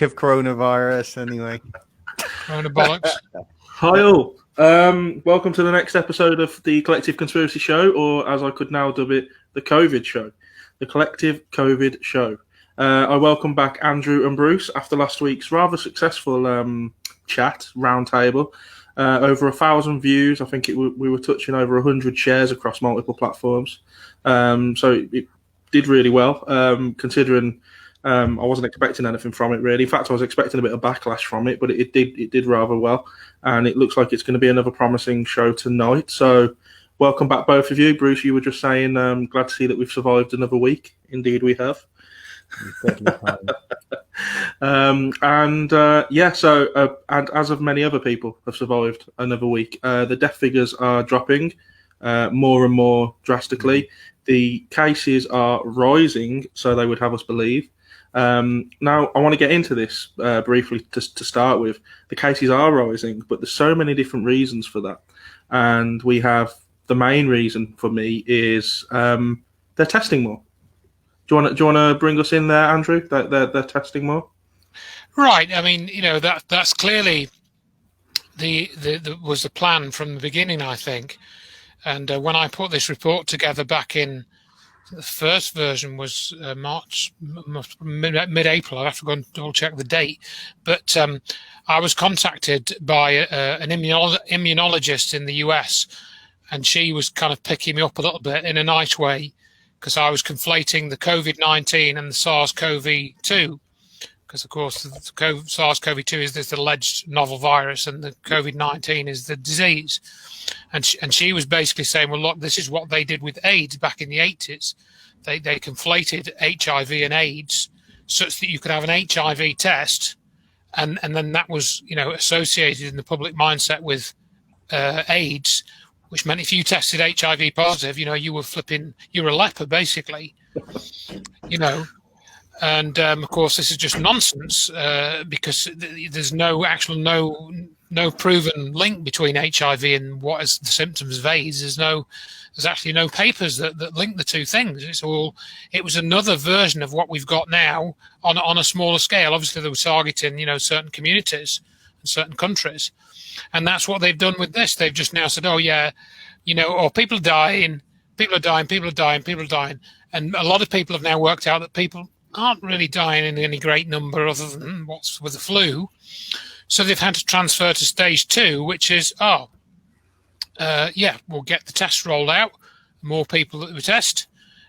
of coronavirus anyway. Coronabollocks. Hi all. Welcome to the next episode of the Collective Conspiracy Show, or as I could now dub it, the COVID Show. The Collective COVID Show. I welcome back Andrew and Bruce after last week's rather successful chat roundtable. Over 1,000 views. I think we were touching over 100 shares across multiple platforms. So it did really well, considering I wasn't expecting anything from it really. In fact, I was expecting a bit of backlash from it, but it did rather well, and it looks like it's going to be another promising show tonight. So welcome back, both of you. Bruce, you were just saying, glad to see that we've survived another week. Indeed, we have. And as of many other people have survived another week, the death figures are dropping more and more drastically. The cases are rising, so they would have us believe. Now, I want to get into this briefly to start with. The cases are rising, but there's so many different reasons for that. And we have the main reason for me is they're testing more. Do you want to bring us in there, Andrew? They're testing more? Right. I mean, that's clearly the was the plan from the beginning, I think. And when I put this report together back in, the first version was March, mid-April. I'd have to go and double check the date. But I was contacted by an immunologist in the US, and she was kind of picking me up a little bit in a nice way, because I was conflating the COVID-19 and the SARS-CoV-2. Because, of course, the SARS-CoV-2 is this alleged novel virus, and the COVID-19 is the disease. And she was basically saying, well, look, this is what they did with AIDS back in the 80s. They conflated HIV and AIDS such that you could have an HIV test, and then that was, associated in the public mindset with AIDS, which meant if you tested HIV positive, you were a leper, basically, And of course, this is just nonsense because there's no proven link between HIV and what is the symptoms of AIDS. There's actually no papers that link the two things. It was another version of what we've got now on a smaller scale. Obviously, they were targeting certain communities and certain countries, and that's what they've done with this. They've just now said, oh yeah, people are dying, and a lot of people have now worked out that people aren't really dying in any great number other than what's with the flu. So they've had to transfer to stage 2, which is, we'll get the test rolled out. More people that we test.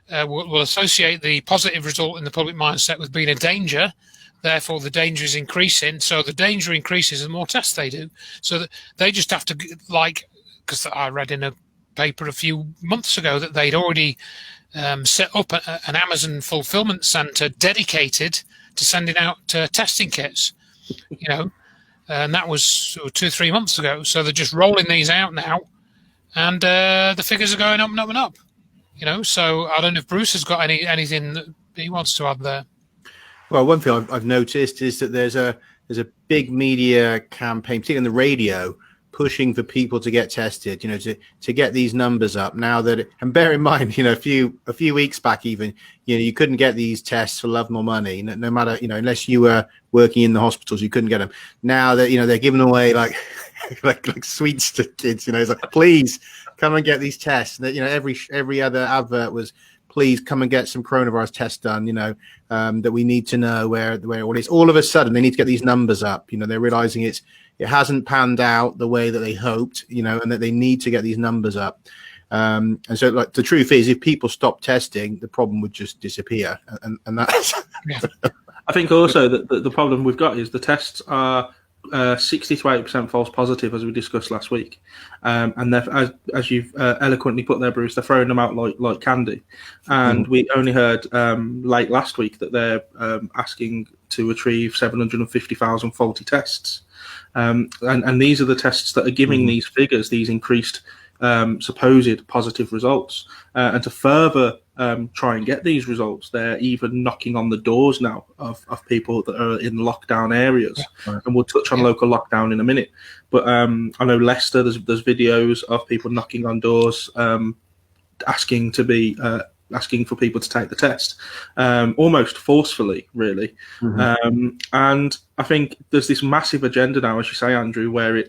We'll associate the positive result in the public mindset with being a danger. Therefore, the danger is increasing. So the danger increases the more tests they do. So that they just have to, because I read in a paper a few months ago that they'd already set up an Amazon fulfillment center dedicated to sending out testing kits, and that was 2-3 months ago. So they're just rolling these out now, and the figures are going up and up and up. So I don't know if Bruce has got anything that he wants to add there. Well, one thing I've noticed is that there's a big media campaign, particularly on the radio, pushing for people to get tested, to get these numbers up. Now that, and bear in mind, a few weeks back, even, you couldn't get these tests for love nor money, no matter, unless you were working in the hospitals, you couldn't get them. Now that, they're giving away like sweets to kids, it's like, please come and get these tests. That, every other advert was, please come and get some coronavirus tests done, that we need to know where it is. All of a sudden, they need to get these numbers up. They're realizing it hasn't panned out the way that they hoped, and that they need to get these numbers up. And so, the truth is, if people stop testing, the problem would just disappear. And that's. Yeah. I think also that the problem we've got is the tests are 60 to 80% false positive, as we discussed last week, and as you've eloquently put there, Bruce, they're throwing them out like candy. And we only heard late last week that they're asking to retrieve 750,000 faulty tests, and these are the tests that are giving these figures, these increased supposed positive results, and to further try and get these results, they're even knocking on the doors now of people that are in lockdown areas. And we'll touch on local lockdown in a minute, but I know Leicester, there's videos of people knocking on doors asking to be asking for people to take the test, almost forcefully, really. And I think there's this massive agenda now, as you say, Andrew, where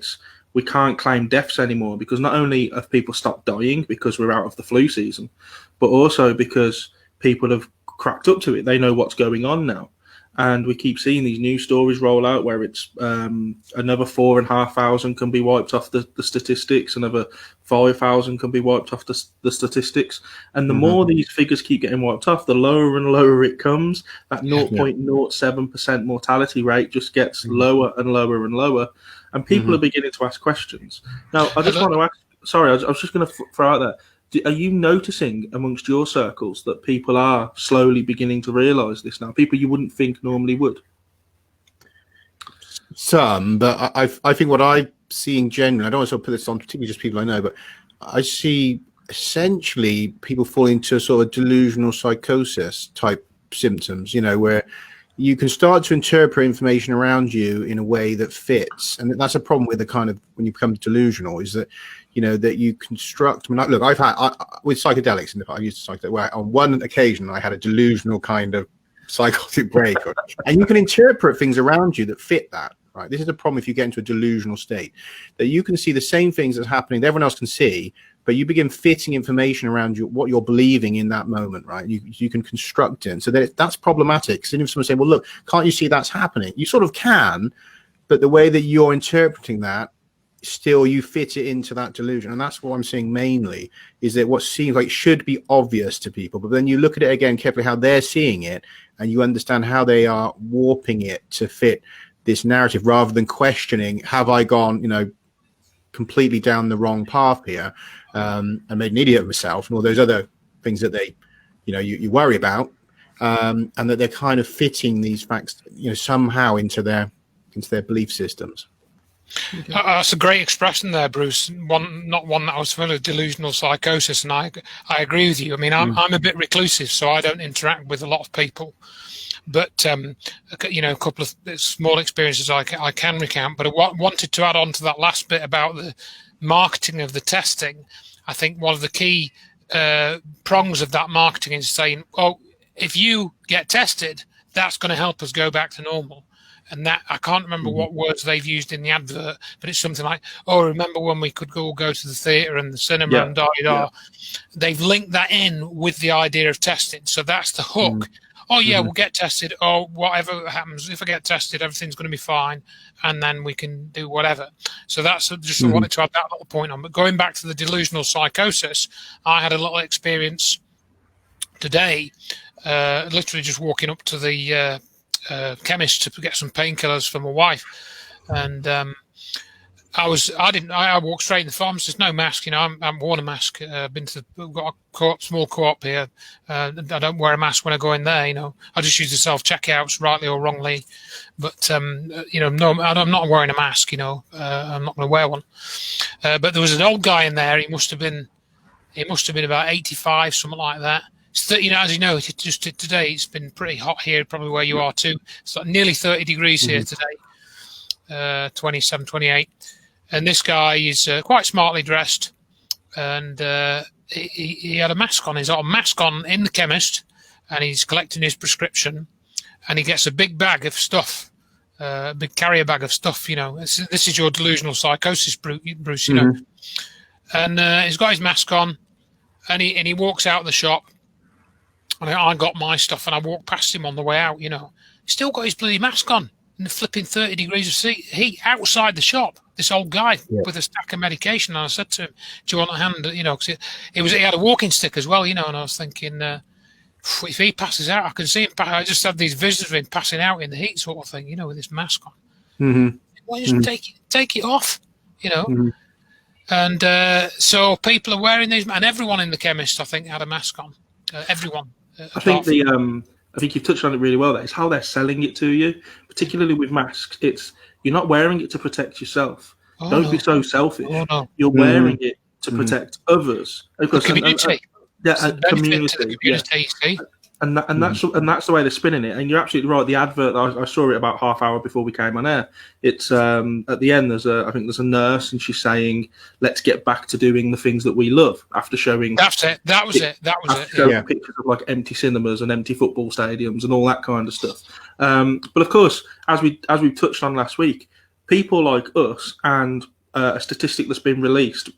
we can't claim deaths anymore, because not only have people stopped dying because we're out of the flu season, but also because people have cracked up to it. They know what's going on now. And we keep seeing these news stories roll out where it's another 4,500 can be wiped off the statistics, another 5,000 can be wiped off the statistics. And the more these figures keep getting wiped off, the lower and lower it comes. That 0.07% mortality rate just gets lower and lower and lower. And people are beginning to ask questions. Now, I just want to ask, sorry, I was just going to throw out there. Are you noticing amongst your circles that people are slowly beginning to realise this now? People you wouldn't think normally would? Some, but I think what I'm seeing generally, I don't want to put this on particularly just people I know, but I see essentially people fall into sort of delusional psychosis type symptoms, where you can start to interpret information around you in a way that fits. And that's a problem with the kind of, when you become delusional, is that that you construct. I mean, look, I've had with psychedelics, and I've used psychedelics, where on one occasion I had a delusional kind of psychotic break, and you can interpret things around you that fit that. Right, this is a problem if you get into a delusional state, that you can see the same things that's happening that everyone else can see, but you begin fitting information around you, what you're believing in that moment, right? You can construct it, and so that's problematic. So if someone saying, "Well, look, can't you see that's happening?" You sort of can, but the way that you're interpreting that, still you fit it into that delusion. And that's what I'm seeing mainly, is that what seems like should be obvious to people, but then you look at it again carefully, how they're seeing it, and you understand how they are warping it to fit this narrative, rather than questioning, have I gone completely down the wrong path here, and made an idiot of myself, and all those other things that they you worry about, and that they're kind of fitting these facts somehow into their belief systems. Okay. That's a great expression there, Bruce. Not one that I was familiar with, delusional psychosis, and I agree with you. I mean, I'm a bit reclusive, so I don't interact with a lot of people. But a couple of small experiences I can recount. But I wanted to add on to that last bit about the marketing of the testing. I think one of the key prongs of that marketing is saying, "Oh, if you get tested, that's going to help us go back to normal." And that, I can't remember what words they've used in the advert, but it's something like, "Oh, remember when we could all go to the theatre and the cinema and da-da-da." They've linked that in with the idea of testing. So that's the hook. Oh, yeah, we'll get tested. Oh, whatever happens, if I get tested, everything's going to be fine, and then we can do whatever. So that's just I wanted to add that little point on. But going back to the delusional psychosis, I had a little experience today, literally just walking up to the chemist to get some painkillers for my wife, and I walked straight in the pharmacist, no mask, I haven't worn a mask. We've got a small co-op here. I don't wear a mask when I go in there, I just use the self-checkouts, rightly or wrongly. But, no, I'm not wearing a mask, I'm not going to wear one. But there was an old guy in there. He must have been about 85, something like that. As you know, just today, it's been pretty hot here, probably where you are too. It's like nearly 30 degrees here today, 27, 28. And this guy is quite smartly dressed, and he had a mask on. He's got a mask on in the chemist, and he's collecting his prescription, and he gets a big bag of stuff, a big carrier bag of stuff. This is your delusional psychosis, Bruce. And he's got his mask on, and he walks out of the shop. And I got my stuff, and I walked past him on the way out. He's still got his bloody mask on in the flipping 30 degrees of heat outside the shop. This old guy with a stack of medication, and I said to him, "Do you want a hand?" Because he had a walking stick as well, and I was thinking, if he passes out, I can see him. I just had these visions of him passing out in the heat, sort of thing, with this mask on. Why just take it off, And so people are wearing these, and everyone in the chemist, I think, had a mask on. Everyone. I think I think you've touched on it really well. It's how they're selling it to you, particularly with masks. You're not wearing it to protect yourself. Don't be so selfish. You're wearing it to protect others. The community. Community. You see? And that's the way they're spinning it. And you're absolutely right. The advert, I saw it about half hour before we came on air. It's at the end. I think there's a nurse, and she's saying, "Let's get back to doing the things that we love." After showing That's it. That was it. showing pictures of like empty cinemas and empty football stadiums and all that kind of stuff. But of course, as we touched on last week, people like us and a statistic that's been released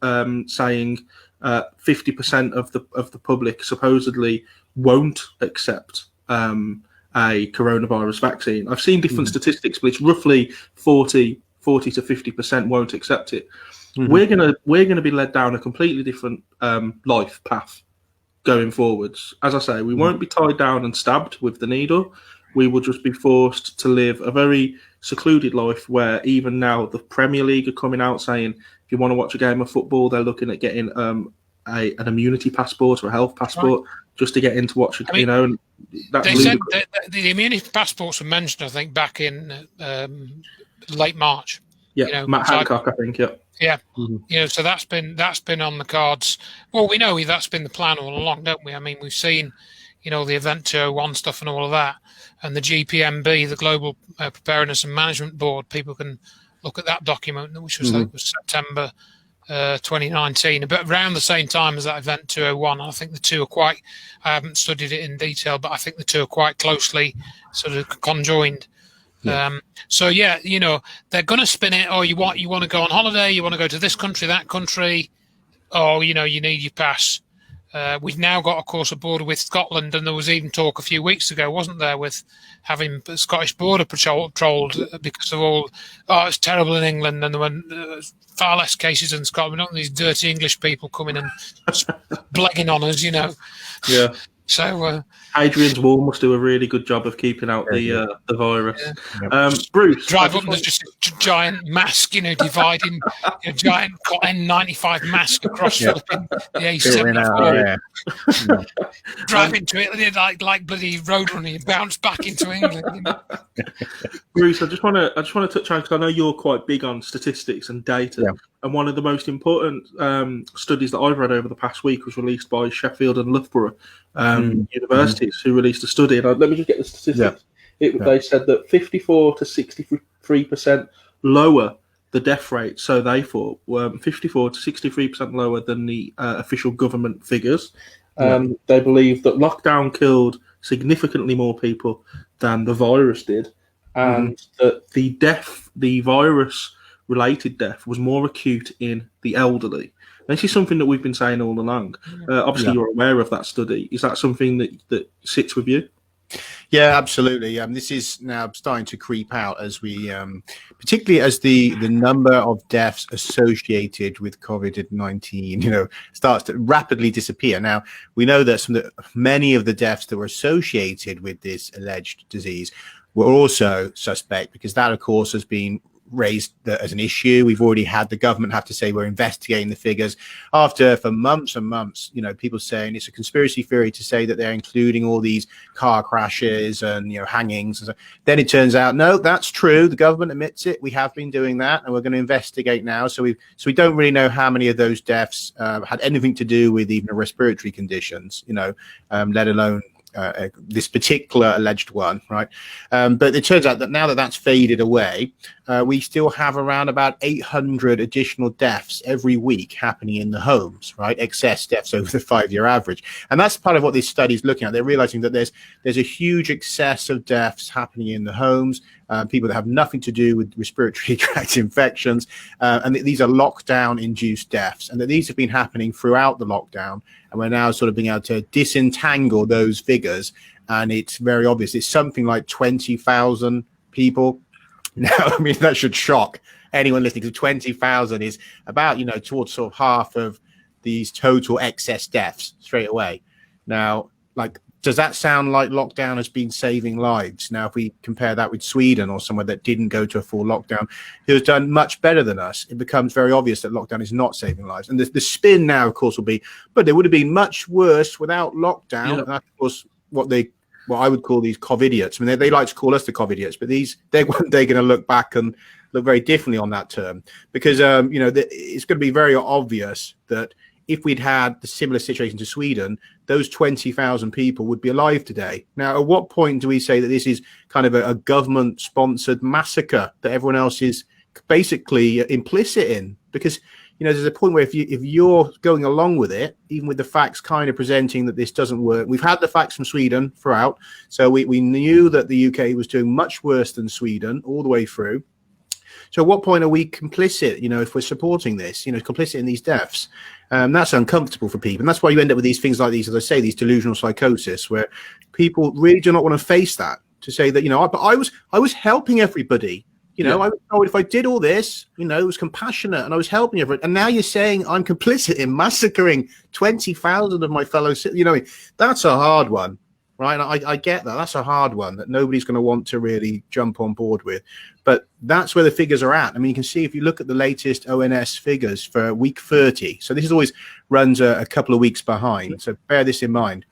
saying 50% of the public supposedly won't accept a coronavirus vaccine. I've seen different statistics, but it's roughly 40 to 50% won't accept it. We're gonna be led down a completely different life path going forwards. As I say, we won't be tied down and stabbed with the needle. We will just be forced to live a very secluded life where even now the Premier League are coming out saying if you want to watch a game of football, they're looking at getting an immunity passport or a health passport just to get in to watch it. I mean, That's they said that the immunity passports were mentioned, I think, back in late March. Yeah, Matt Hancock, I think. Yeah. So that's been on the cards. Well, we know that's been the plan all along, don't we? I mean, we've seen, the Event 201 stuff and all of that, and the GPMB, the Global Preparedness and Management Board. People can look at that document, which was September 2019, about around the same time as that Event 201. I think the two are I haven't studied it in detail, but I think the two are quite closely sort of conjoined. Yeah. They're going to spin it. Oh, you want to go on holiday? You want to go to this country, that country? Oh, you need your pass. We've now got, of course, a border with Scotland, and there was even talk a few weeks ago, wasn't there, with having the Scottish border patrolled because of it's terrible in England, and there were far less cases in Scotland. Not these dirty English people coming and blagging on us, Yeah. So Adrian's wall must do a really good job of keeping out the virus. Yeah. Bruce, drive up and there's just a giant mask, dividing a giant N95 mask across the A74. Drive into it like bloody roadrunner and bounce back into England. Bruce, I just want to touch on, because I know you're quite big on statistics and data, and one of the most important studies that I've read over the past week was released by Sheffield and Loughborough universities, who released a study. And let me just get the statistics. They said that 54 to 63% lower the death rate. So they thought were 54 to 63% lower than the official government figures. They believe that lockdown killed significantly more people than the virus did, and that the virus-related death was more acute in the elderly. This is something that we've been saying all along. Obviously, you're aware of that study. Is that something that sits with you? Yeah, absolutely. This is now starting to creep out as we, particularly as the number of deaths associated with COVID-19, starts to rapidly disappear. Now, we know that many of the deaths that were associated with this alleged disease were also suspect, because that, of course, has been raised as an issue. We've already had the government have to say we're investigating the figures for months and months, people saying it's a conspiracy theory to say that they're including all these car crashes and hangings and so. Then it turns out no, that's true, the government admits it, we have been doing that, and we're going to investigate now. So we don't really know how many of those deaths had anything to do with even respiratory conditions, let alone this particular alleged one, right? But it turns out that now that that's faded away, we still have around about 800 additional deaths every week happening in the homes, right? Excess deaths over the 5-year average. And that's part of what this study is looking at. They're realizing that there's a huge excess of deaths happening in the homes, people that have nothing to do with respiratory tract infections, and these are lockdown-induced deaths, and that these have been happening throughout the lockdown. And we're now sort of being able to disentangle those figures, and it's very obvious. It's something like 20,000 people. Now, I mean, that should shock anyone listening, because 20,000 is about, towards sort of half of these total excess deaths straight away. Now, does that sound like lockdown has been saving lives? Now, if we compare that with Sweden or somewhere that didn't go to a full lockdown, who has done much better than us, it becomes very obvious that lockdown is not saving lives. And the spin now, of course, will be, but it would have been much worse without lockdown. Yeah. And that's, of course, what I would call these COVIDiots. I mean, they like to call us the COVIDiots, but they're one day going to look back and look very differently on that term, because, it's going to be very obvious that if we'd had the similar situation to Sweden, those 20,000 people would be alive today. Now, at what point do we say that this is kind of a government-sponsored massacre that everyone else is basically implicit in? Because, you know, there's a point where if you're going along with it, even with the facts kind of presenting that this doesn't work, we've had the facts from Sweden throughout, so we knew that the UK was doing much worse than Sweden all the way through. So at what point are we complicit, you know, if we're supporting this, you know, complicit in these deaths? That's uncomfortable for people. And that's why you end up with these things like these, as I say, these delusional psychosis, where people really do not want to face that, to say that, you know, but I was helping everybody. You know, I was told if I did all this, you know, it was compassionate and I was helping everyone. And now you're saying I'm complicit in massacring 20,000 of my fellow citizens. You know, that's a hard one, right? And I get that. That's a hard one that nobody's going to want to really jump on board with. But that's where the figures are at. I mean, you can see if you look at the latest ONS figures for week 30. So this is always runs a couple of weeks behind. So bear this in mind,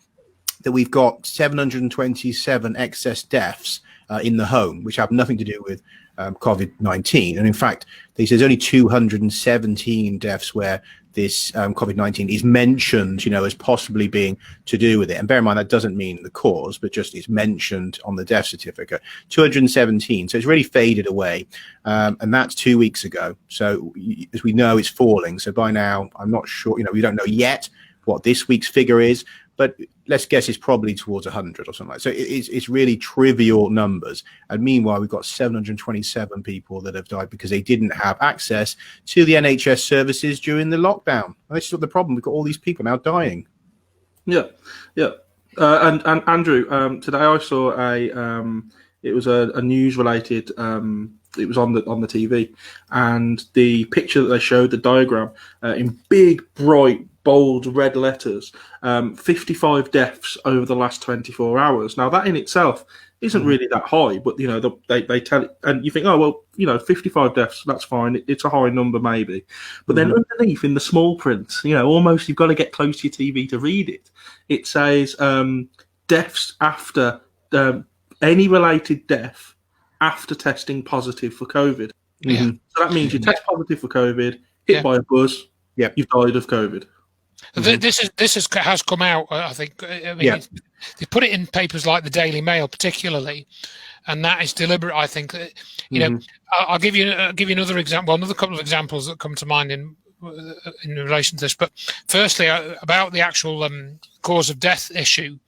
that we've got 727 excess deaths in the home, which have nothing to do with COVID-19. And in fact, there's only 217 deaths where this COVID-19 is mentioned, you know, as possibly being to do with it. And bear in mind, that doesn't mean the cause, but just it's mentioned on the death certificate. 217. So it's really faded away. And that's 2 weeks ago. So as we know, it's falling. So by now, I'm not sure, you know, we don't know yet what this week's figure is, but let's guess it's probably towards 100 or something like that. So it's really trivial numbers. And meanwhile, we've got 727 people that have died because they didn't have access to the NHS services during the lockdown. And this is the problem. We've got all these people now dying. Yeah. And Andrew, today I saw it was a news related. It was on the TV, and the picture that they showed, the diagram, in big, bright, bold red letters, 55 deaths over the last 24 hours. Now, that in itself isn't really that high, but, you know, they tell it, and you think, oh, well, you know, 55 deaths, that's fine. It's a high number, maybe. But then underneath in the small print, you know, almost you've got to get close to your TV to read it. It says deaths after any related death after testing positive for COVID. So that means you test positive for COVID, hit by a bus, you've died of COVID. This has come out, I think. I mean, they put it in papers like the Daily Mail, particularly, and that is deliberate. I think. You know, I'll give you another example. Another couple of examples that come to mind in relation to this. But firstly, about the actual cause of death issue.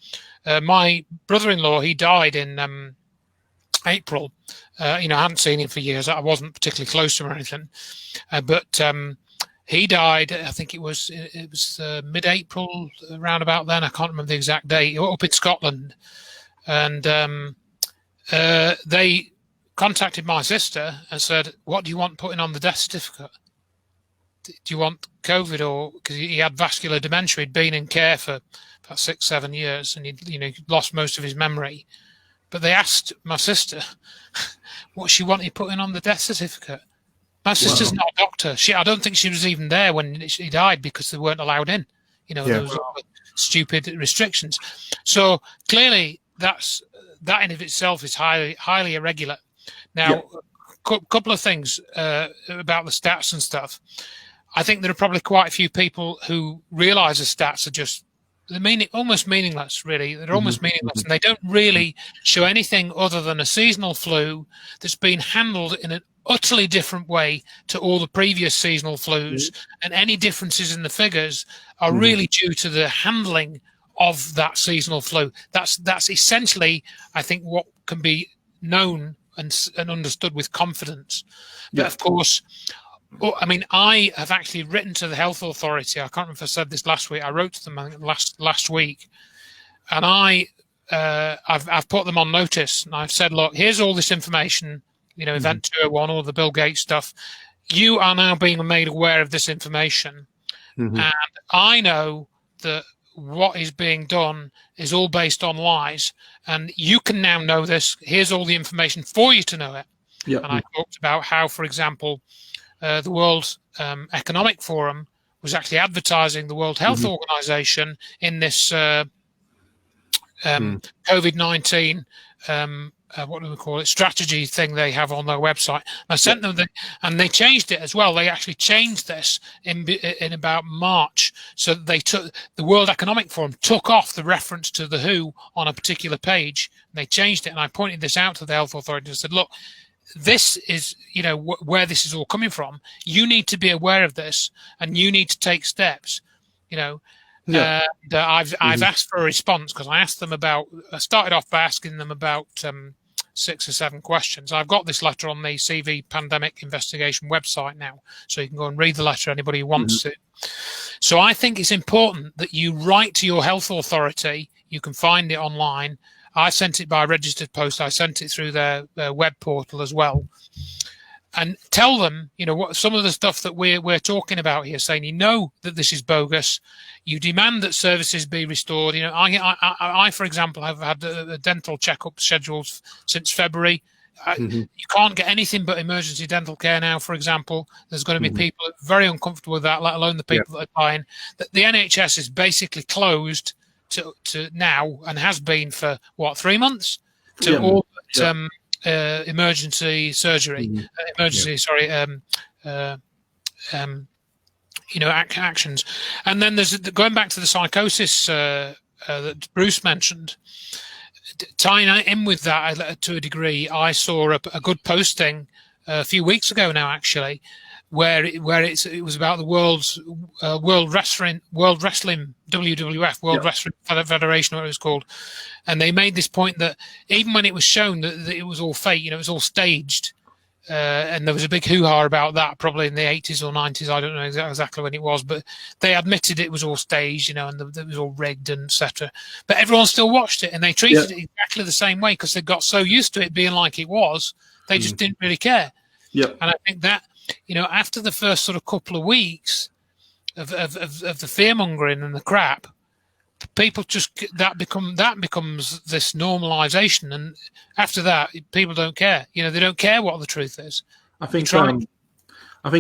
My brother-in-law, he died in April. You know, I hadn't seen him for years. I wasn't particularly close to him or anything, but. He died, I think it was mid-April, around about then. I can't remember the exact date, up in Scotland. And they contacted my sister and said, what do you want putting on the death certificate? Do you want COVID? Or because he had vascular dementia, he'd been in care for about 6-7 years, and he'd lost most of his memory. But they asked my sister what she wanted putting on the death certificate. My sister's not a doctor. I don't think she was even there when he died because they weren't allowed in. You know, there was stupid restrictions. So clearly, that in of itself is highly irregular. Now, a couple of things about the stats and stuff. I think there are probably quite a few people who realise the stats are just almost meaningless. Really, they're almost meaningless, and they don't really show anything other than a seasonal flu that's been handled in an utterly different way to all the previous seasonal flus, and any differences in the figures are really due to the handling of that seasonal flu. That's essentially, I think, what can be known and understood with confidence. But of course, I mean, I have actually written to the health authority. I can't remember if I said this last week. I wrote to them, I think, last week, and I've put them on notice, and I've said, look, here's all this information. You know, Event 201, all the Bill Gates stuff. You are now being made aware of this information. And I know that what is being done is all based on lies. And you can now know this. Here's all the information for you to know it. And I talked about how, for example, the World Economic Forum was actually advertising the World Health Organization in this COVID-19 what do we call it, strategy thing they have on their website. I sent them and they changed it as well. They actually changed this in about March, so they took the World Economic Forum took off the reference to the WHO on a particular page, and they changed it. And I pointed this out to the health authority and said, look, this is, where this is all coming from. You need to be aware of this, and you need to take steps. I've asked for a response, because I started off by asking them about 6 or 7 questions. I've got this letter on the CV Pandemic Investigation website now, so you can go and read the letter, anybody who wants to. So I think it's important that you write to your health authority. You can find it online. I sent it by registered post. I sent it through their web portal as well. And tell them, what some of the stuff that we're talking about here, saying, that this is bogus. You demand that services be restored. I for example, have had a dental checkup scheduled since February. You can't get anything but emergency dental care now, for example. There's going to be people very uncomfortable with that, let alone the people that are dying. The NHS is basically closed to now, and has been for, 3 months? To all emergency surgery, actions. And then there's going back to the psychosis that Bruce mentioned. Tying in with that to a degree, I saw a good posting a few weeks ago now, actually, where it was about the World Wrestling WWF World Wrestling Federation, what it was called, and they made this point that even when it was shown that it was all fake, it was all staged, and there was a big hoo-ha about that, probably in the 80s or 90s. I don't know exactly when it was, but they admitted it was all staged, and it was all rigged and etc. But everyone still watched it, and they treated it exactly the same way, because they got so used to it being like it was, they just didn't really care. And I think that, after the first sort of couple of weeks of the fear mongering and the crap, people just that becomes this normalization, and after that, people don't care. They don't care what the truth is. I think you're right. I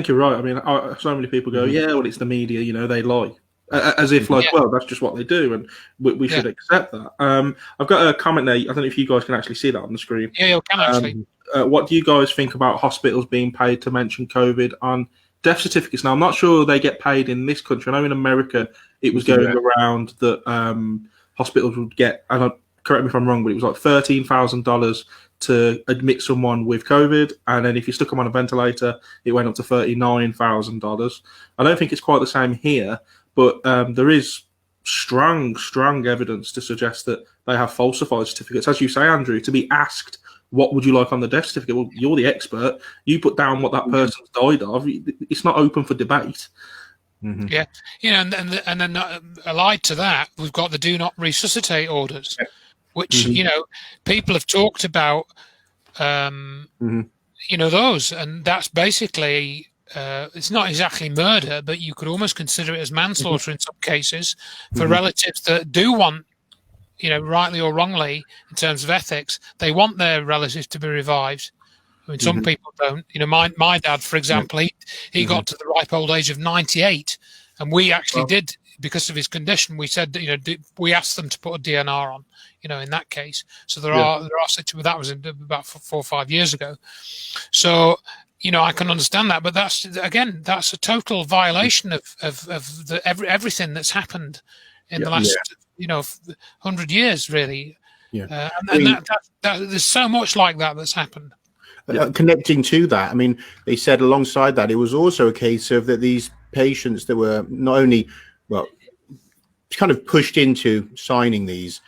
mean, so many people go, "Yeah, well, it's the media. They lie," as if well, that's just what they do, and we should accept that. I've got a comment there. I don't know if you guys can actually see that on the screen. Yeah, you can actually. What do you guys think about hospitals being paid to mention COVID on death certificates? Now, I'm not sure they get paid in this country. I know in America it was going around that hospitals would get, and correct me if I'm wrong, but it was like $13,000 to admit someone with COVID, and then if you stuck them on a ventilator, it went up to $39,000. I don't think it's quite the same here, but there is strong evidence to suggest that they have falsified certificates. As you say, Andrew, to be asked, what would you like on the death certificate? Well, you're the expert. You put down what that person's died of. It's not open for debate. Yeah, and then allied to that, we've got the do not resuscitate orders, which people have talked about. Those, and that's basically it's not exactly murder, but you could almost consider it as manslaughter in some cases for relatives that do want, rightly or wrongly, in terms of ethics, they want their relatives to be revived. I mean, some people don't. My dad, for example, he got to the ripe old age of 98, and we actually did, because of his condition. We said, we asked them to put a DNR on, in that case. So there are situations. That was about 4 or 5 years ago. So, I can understand that, but that's a total violation of everything that's happened in the last 100 years, really. And there's so much like that's happened. Connecting to that, I mean, they said alongside that, it was also a case of that these patients that were not only, kind of pushed into signing these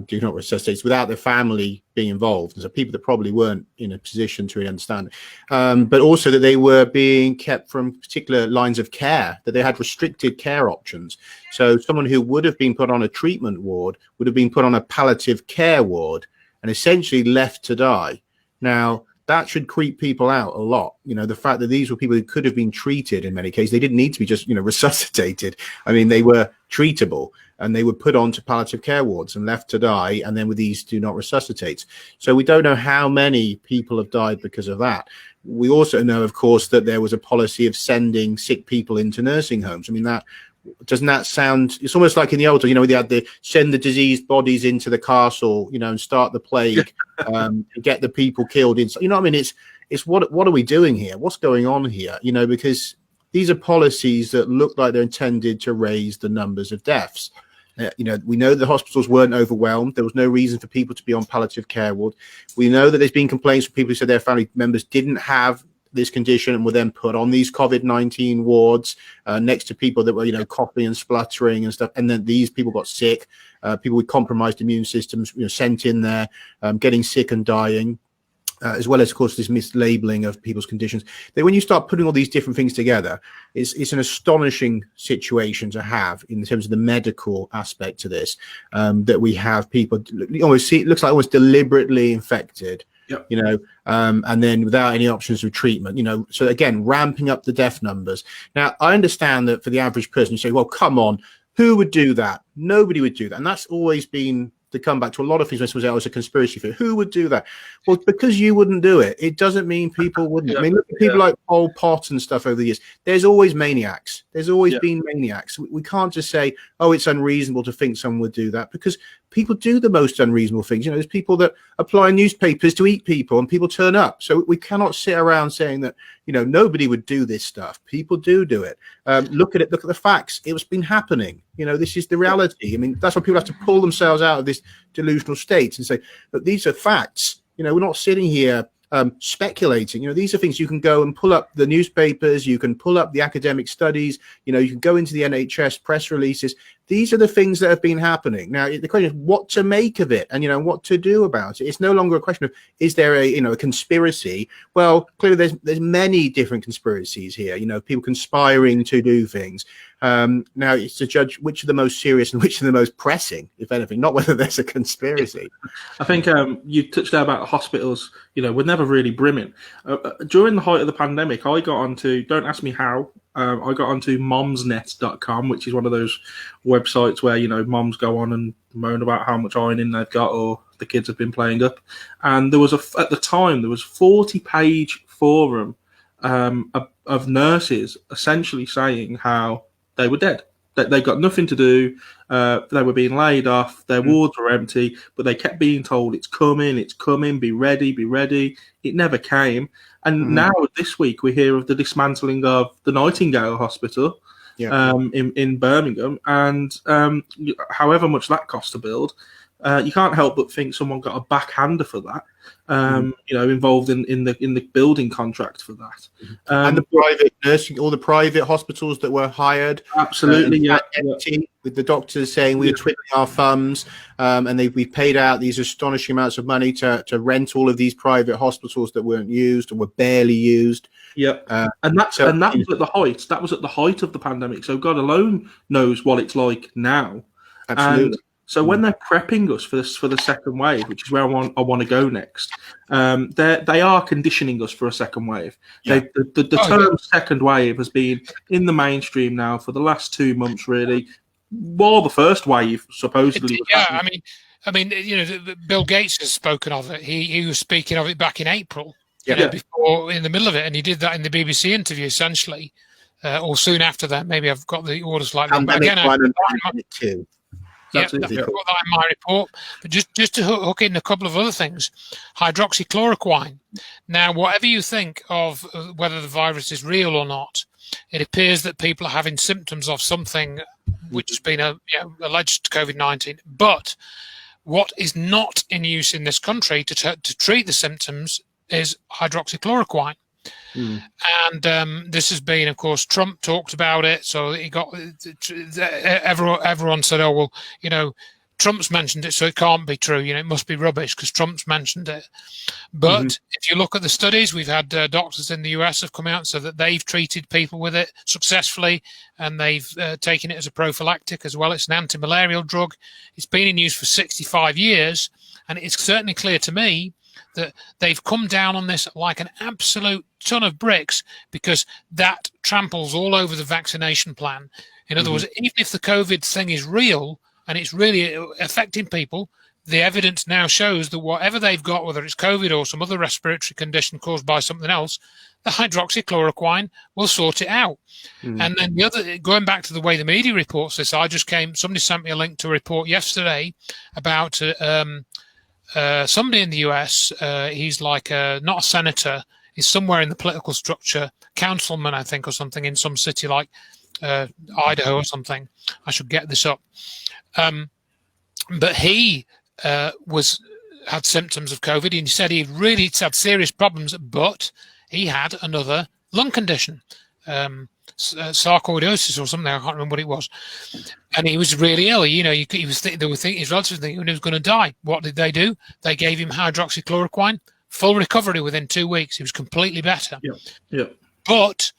do not resuscitate without their family being involved. And so people that probably weren't in a position to really understand, but also that they were being kept from particular lines of care, that they had restricted care options. So someone who would have been put on a treatment ward would have been put on a palliative care ward and essentially left to die. Now, that should creep people out a lot. The fact that these were people who could have been treated in many cases. They didn't need to be just, resuscitated. I mean, they were treatable, and they were put onto palliative care wards and left to die. And then with these do not resuscitate. So we don't know how many people have died because of that. We also know, of course, that there was a policy of sending sick people into nursing homes. I mean, that Doesn't that sound? It's almost like in the old days, we had the send the diseased bodies into the castle, and start the plague, get the people killed. What I mean? It's what are we doing here? What's going on here? Because these are policies that look like they're intended to raise the numbers of deaths. We know the hospitals weren't overwhelmed. There was no reason for people to be on palliative care ward. We know that there's been complaints from people who said their family members didn't have this condition and were then put on these COVID-19 wards next to people that were, coughing and spluttering and stuff. And then these people got sick. People with compromised immune systems, sent in there, getting sick and dying. As well as, of course, this mislabeling of people's conditions. That when you start putting all these different things together, it's an astonishing situation to have in terms of the medical aspect to this. That we have people almost it looks like almost deliberately infected, yep. And then without any options of treatment. So again, ramping up the death numbers. Now, I understand that for the average person, you say, well, come on, who would do that? Nobody would do that, and that's always been to come back to a lot of things when someone says, "Oh, it's a conspiracy theory." Who would do that? Well, because you wouldn't do it, it doesn't mean people wouldn't. I mean, look at people like Pol Pot and stuff over the years. There's always maniacs. There's always been maniacs. We can't just say, "Oh, it's unreasonable to think someone would do that," because people do the most unreasonable things. There's people that apply newspapers to eat people, and people turn up. So we cannot sit around saying that nobody would do this stuff. People do it. Look at it. Look at the facts. It's been happening. This is the reality. I mean, that's why people have to pull themselves out of this delusional state and say, "But these are facts." We're not sitting here speculating. These are things you can go and pull up the newspapers. You can pull up the academic studies. You can go into the NHS press releases. These are the things that have been happening. Now, the question is what to make of it and, what to do about it. It's no longer a question of, is there a conspiracy? Well, clearly there's many different conspiracies here, people conspiring to do things. Now it's to judge which are the most serious and which are the most pressing, if anything, not whether there's a conspiracy. I think you touched there about hospitals, we're never really brimming. During the height of the pandemic, I got onto, don't ask me how, I got onto momsnet.com, which is one of those websites where, moms go on and moan about how much ironing they've got or the kids have been playing up. And there was at the time, there was 40-page forum of nurses essentially saying how they were dead. They got nothing to do. They were being laid off. Their wards were empty, but they kept being told, it's coming, be ready. It never came. And now this week we hear of the dismantling of the Nightingale Hospital in Birmingham. And however much that cost to build, you can't help but think someone got a backhander for that. Involved in the building contract for that, and the private nursing, all the private hospitals that were hired, absolutely, empty, with the doctors saying we were twiddling our thumbs, and we've paid out these astonishing amounts of money to rent all of these private hospitals that weren't used or were barely used. And that was at the height. That was at the height of the pandemic. So God alone knows what it's like now. Absolutely. So when they're prepping us for the second wave, which is where I want to go next, they are conditioning us for a second wave. The term second wave has been in the mainstream now for the last 2 months, really, while the first wave supposedly was happening. I mean, Bill Gates has spoken of it. He was speaking of it back in April, before, in the middle of it, and he did that in the BBC interview, essentially, or soon after that. Maybe I've got the orders like that. But again, I've got that in my report. But just to hook in a couple of other things, hydroxychloroquine. Now, whatever you think of whether the virus is real or not, it appears that people are having symptoms of something which has been alleged COVID-19. But what is not in use in this country to treat the symptoms is hydroxychloroquine. And this has been, of course, Trump talked about it. So he got everyone said, "Oh well, Trump's mentioned it, so it can't be true. It must be rubbish because Trump's mentioned it." But if you look at the studies, we've had doctors in the US have come out and said that they've treated people with it successfully, and they've taken it as a prophylactic as well. It's an anti-malarial drug. It's been in use for 65 years, and it's certainly clear to me that they've come down on this like an absolute ton of bricks, because that tramples all over the vaccination plan. In other words, even if the COVID thing is real and it's really affecting people, the evidence now shows that whatever they've got, whether it's COVID or some other respiratory condition caused by something else, the hydroxychloroquine will sort it out. And then the other, going back to the way the media reports this, somebody sent me a link to a report yesterday about somebody in the US. He's like not a senator. He's somewhere in the political structure, councilman, I think, or something in some city like Idaho or something. I should get this up. But he had symptoms of COVID, and he said he really had serious problems, but he had another lung condition, sarcoidosis or something. I can't remember what it was, and he was really ill. You know, his relatives were thinking he was going to die. What did they do? They gave him hydroxychloroquine. Full recovery within 2 weeks. He was completely better. Yeah. But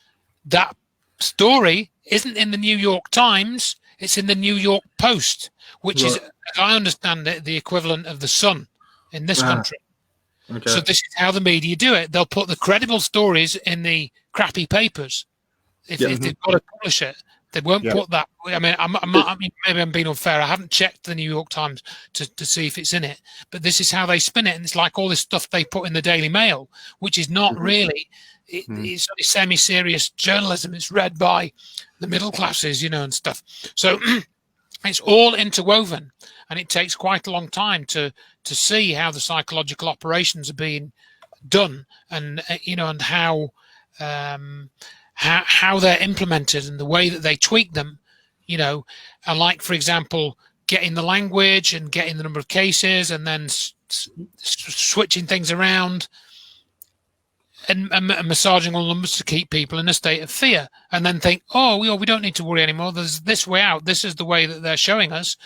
that story isn't in the New York Times. It's in the New York Post, which is, as I understand it, the equivalent of the Sun in this country. Okay. So this is how the media do it. They'll put the credible stories in the crappy papers. If they've got to publish it, they won't put that. I mean, maybe I'm being unfair. I haven't checked the New York Times to see if it's in it. But this is how they spin it. And it's like all this stuff they put in the Daily Mail, which is not really, it's semi-serious journalism. It's read by the middle classes, and stuff. So it's all interwoven. And it takes quite a long time to see how the psychological operations are being done and how they're implemented and the way that they tweak them, and like, for example, getting the language and getting the number of cases and then switching things around and massaging all numbers to keep people in a state of fear and then think, we don't need to worry anymore. There's this way out. This is the way that they're showing us.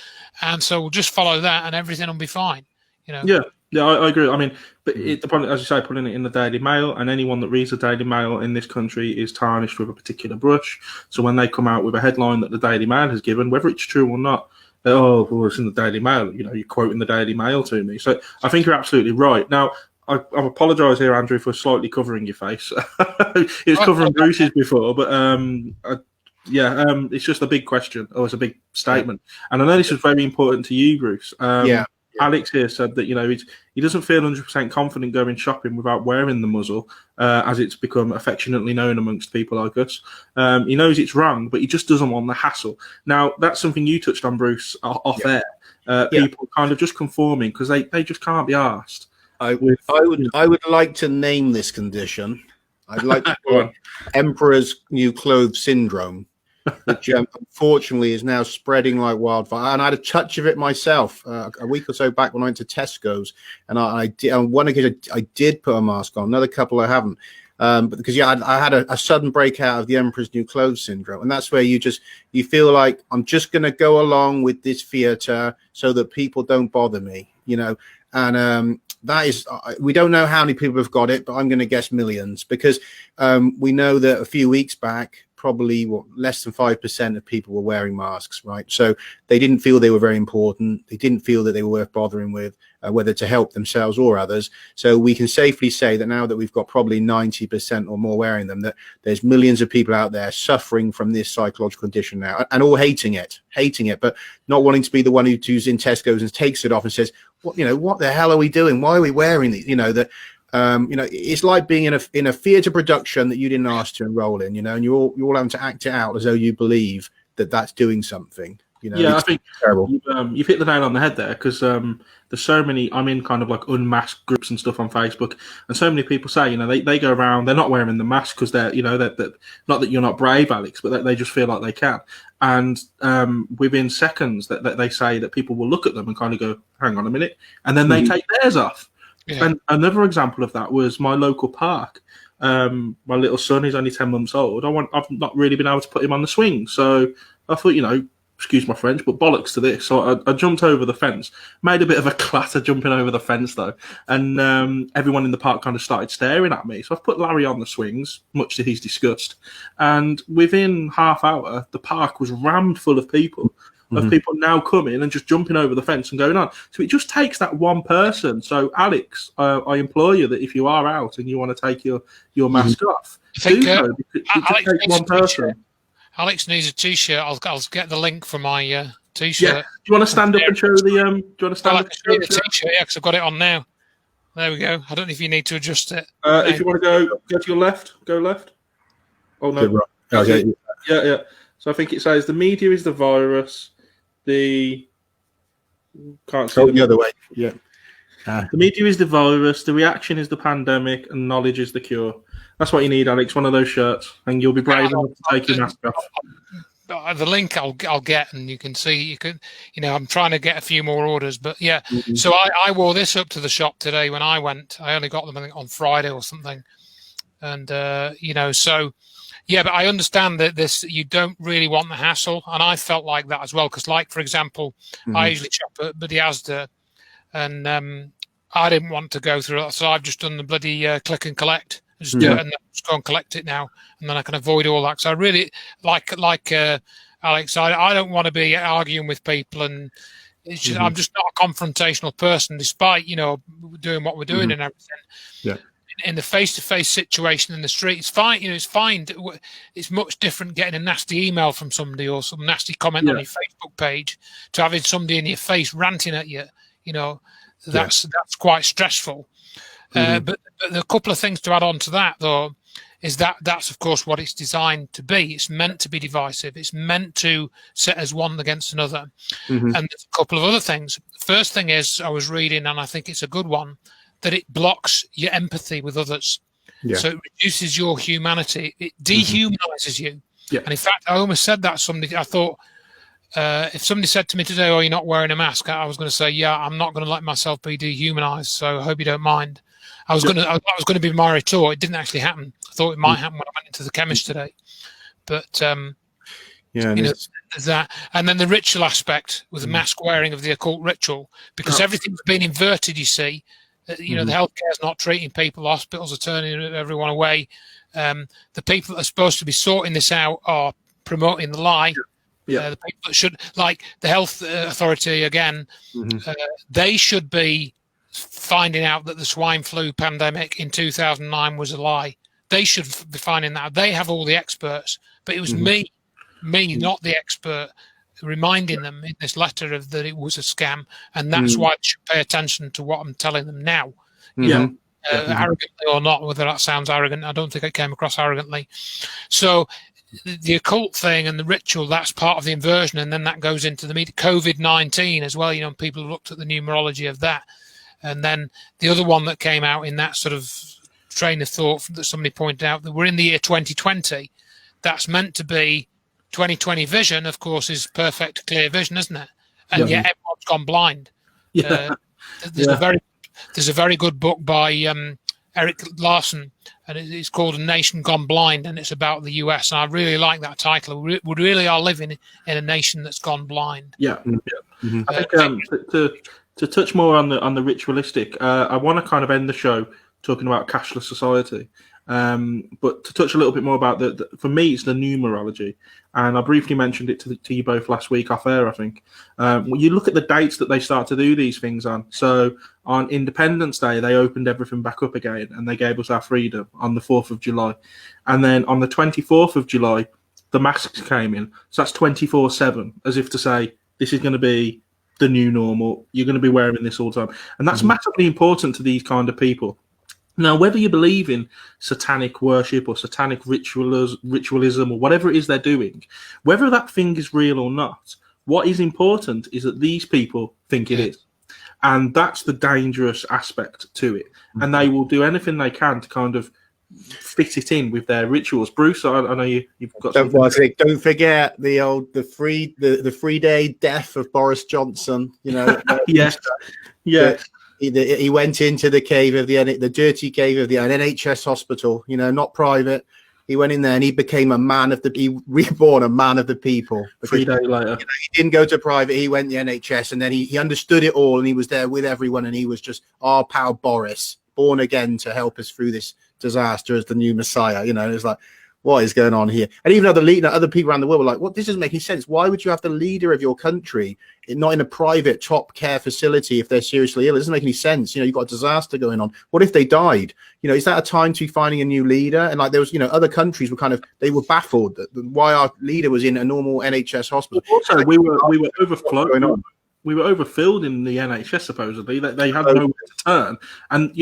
And so we'll just follow that and everything will be fine. Yeah, I agree. I mean, but the point, as you say, putting it in the Daily Mail, and anyone that reads the Daily Mail in this country is tarnished with a particular brush. So when they come out with a headline that the Daily Mail has given, whether it's true or not, it's in the Daily Mail. You're quoting the Daily Mail to me. So I think you're absolutely right. Now, I apologise here, Andrew, for slightly covering your face. It was covering Bruce's before, but it's just a big question. It's a big statement, and I know this is very important to you, Bruce. Alex here said that he doesn't feel 100% confident going shopping without wearing the muzzle, as it's become affectionately known amongst people like us. He knows it's wrong, but he just doesn't want the hassle. Now, that's something you touched on, Bruce, off air. People kind of just conforming because they just can't be asked. I would like to name this condition. I'd like to call it Emperor's New Clothes Syndrome, which unfortunately is now spreading like wildfire. And I had a touch of it myself a week or so back when I went to Tesco's, and I did, on one occasion I did put a mask on. Another couple I haven't, but because I had a sudden breakout of the Emperor's New Clothes Syndrome, and that's where you feel like I'm just going to go along with this theatre so that people don't bother me, and that is, we don't know how many people have got it, but I'm going to guess millions, because we know that a few weeks back, probably less than 5% of people were wearing masks, right? So they didn't feel they were very important. They didn't feel that they were worth bothering with, whether to help themselves or others. So we can safely say that now that we've got probably 90% or more wearing them, that there's millions of people out there suffering from this psychological condition now, and all hating it, but not wanting to be the one who's in Tesco's and takes it off and says, what the hell are we doing? Why are we wearing these? It's like being in a theatre production that you didn't ask to enroll in, and you're all having to act it out as though you believe that that's doing something. I think terrible. You've hit the nail on the head there, because there's so many. I'm in kind of like unmasked groups and stuff on Facebook, and so many people say, they go around, they're not wearing the mask because they're, they're not that you're not brave, Alex, but they just feel like they can. And within seconds, that they say that people will look at them and kind of go, "Hang on a minute," and then they take theirs off. Yeah. And another example of that was my local park. My little son is only 10 months old. I've not really been able to put him on the swing, so I thought, excuse my French, but bollocks to this. So I jumped over the fence, made a bit of a clatter jumping over the fence though, and everyone in the park kind of started staring at me. So I've put Larry on the swings, much to his disgust, and within half hour, the park was rammed full of people. Of people now coming and just jumping over the fence and going on. So it just takes that one person. So Alex, I implore you that if you are out and you want to take your mask off, do so. It just takes one person. Alex needs a T-shirt. I'll get the link for my T-shirt. Yeah. Do you want to stand up and show the? Do you want to stand up? I can show you the T-shirt, yeah, because I've got it on now. There we go. I don't know if you need to adjust it. If you want to go to your left, go left. Oh no. Right. Okay. Yeah. So I think it says the media is the virus. Can't see the other way. Yeah. The media is the virus. The reaction is the pandemic, and knowledge is the cure. That's what you need, Alex. One of those shirts, and you'll be brave enough to take your mask off. The link I'll get, and you can see. I'm trying to get a few more orders, but yeah. Mm-hmm. So I wore this up to the shop today when I went. I only got them, I think, on Friday or something, and so. Yeah, but I understand that you don't really want the hassle, and I felt like that as well. Because, like, for example, I usually shop at bloody Asda, and I didn't want to go through it, so I've just done the bloody click and collect. Just do it and then just go and collect it now, and then I can avoid all that. So I really like Alex. I don't want to be arguing with people, and it's just, I'm just not a confrontational person, despite doing what we're doing and everything. Yeah. In the face-to-face situation in the street, it's fine. It's fine. It's much different getting a nasty email from somebody or some nasty comment on your Facebook page to having somebody in your face ranting at you. That's quite stressful. But a couple of things to add on to that, though, is that's of course what it's designed to be. It's meant to be divisive. It's meant to set as one against another. And there's a couple of other things. The first thing is, I was reading, and I think it's a good one, that it blocks your empathy with others. Yeah. So it reduces your humanity. It dehumanizes you. Yeah. And in fact, I almost said that to somebody. I thought, if somebody said to me today, "Oh, you're not wearing a mask," I was going to say, "Yeah, I'm not going to let myself be dehumanized." So I hope you don't mind. I was going to be my retort. It didn't actually happen. I thought it might happen when I went into the chemist today. But there's that, and then the ritual aspect with the mask wearing of the occult ritual, because everything's been inverted. You see. The healthcare is not treating people. Hospitals are turning everyone away. The people that are supposed to be sorting this out are promoting the lie. Yeah. The people that should, like the health authority again, they should be finding out that the swine flu pandemic in 2009 was a lie. They should be finding that. They have all the experts, but it was me, not the expert, reminding them in this letter that it was a scam, and that's why they should pay attention to what I'm telling them now. Arrogantly or not, whether that sounds arrogant, I don't think it came across arrogantly. So the occult thing and the ritual, that's part of the inversion, and then that goes into the COVID-19 as well. People have looked at the numerology of that, and then the other one that came out in that sort of train of thought that somebody pointed out, that we're in the year 2020. That's meant to be 2020 vision, of course, is perfect, clear vision, isn't it? And yet everyone's gone blind. There's a very good book by Eric Larson, and it's called A Nation Gone Blind, and it's about the US. And I really like that title. We really are living in a nation that's gone blind. I think to touch more on the ritualistic, I want to kind of end the show talking about cashless society. But to touch a little bit more about for me, it's the numerology, and I briefly mentioned it to you both last week off air. I think when you look at the dates that they start to do these things on. So on Independence Day, they opened everything back up again, and they gave us our freedom on the 4th of July, and then on the 24th of July, the masks came in. So that's 24/7, as if to say this is going to be the new normal. You're going to be wearing this all the time, and that's massively important to these kind of people. Now, whether you believe in satanic worship or satanic ritualism or whatever it is they're doing, whether that thing is real or not, what is important is that these people think it is. And that's the dangerous aspect to it. And they will do anything they can to kind of fit it in with their rituals. Bruce, I know you've got something. Don't forget the 3-day death of Boris Johnson. Yes. He went into the cave of the dirty cave of the NHS hospital, not private. He went in there and he became he reborn a man of the people. 3 days later. He didn't go to private. He went to the NHS, and then he understood it all, and he was there with everyone, and he was just our pal Boris, born again to help us through this disaster as the new Messiah. It's like, what is going on here? And even other people around the world were like, what? This doesn't make any sense. Why would you have the leader of your country not in a private top care facility if they're seriously ill? It doesn't make any sense. You've got a disaster going on. What if they died? Is that a time to be finding a new leader? And like there was, other countries were they were baffled that why our leader was in a normal NHS hospital. Also, we were overflowing. We were overfilled in the NHS, supposedly. They had nowhere to turn. And,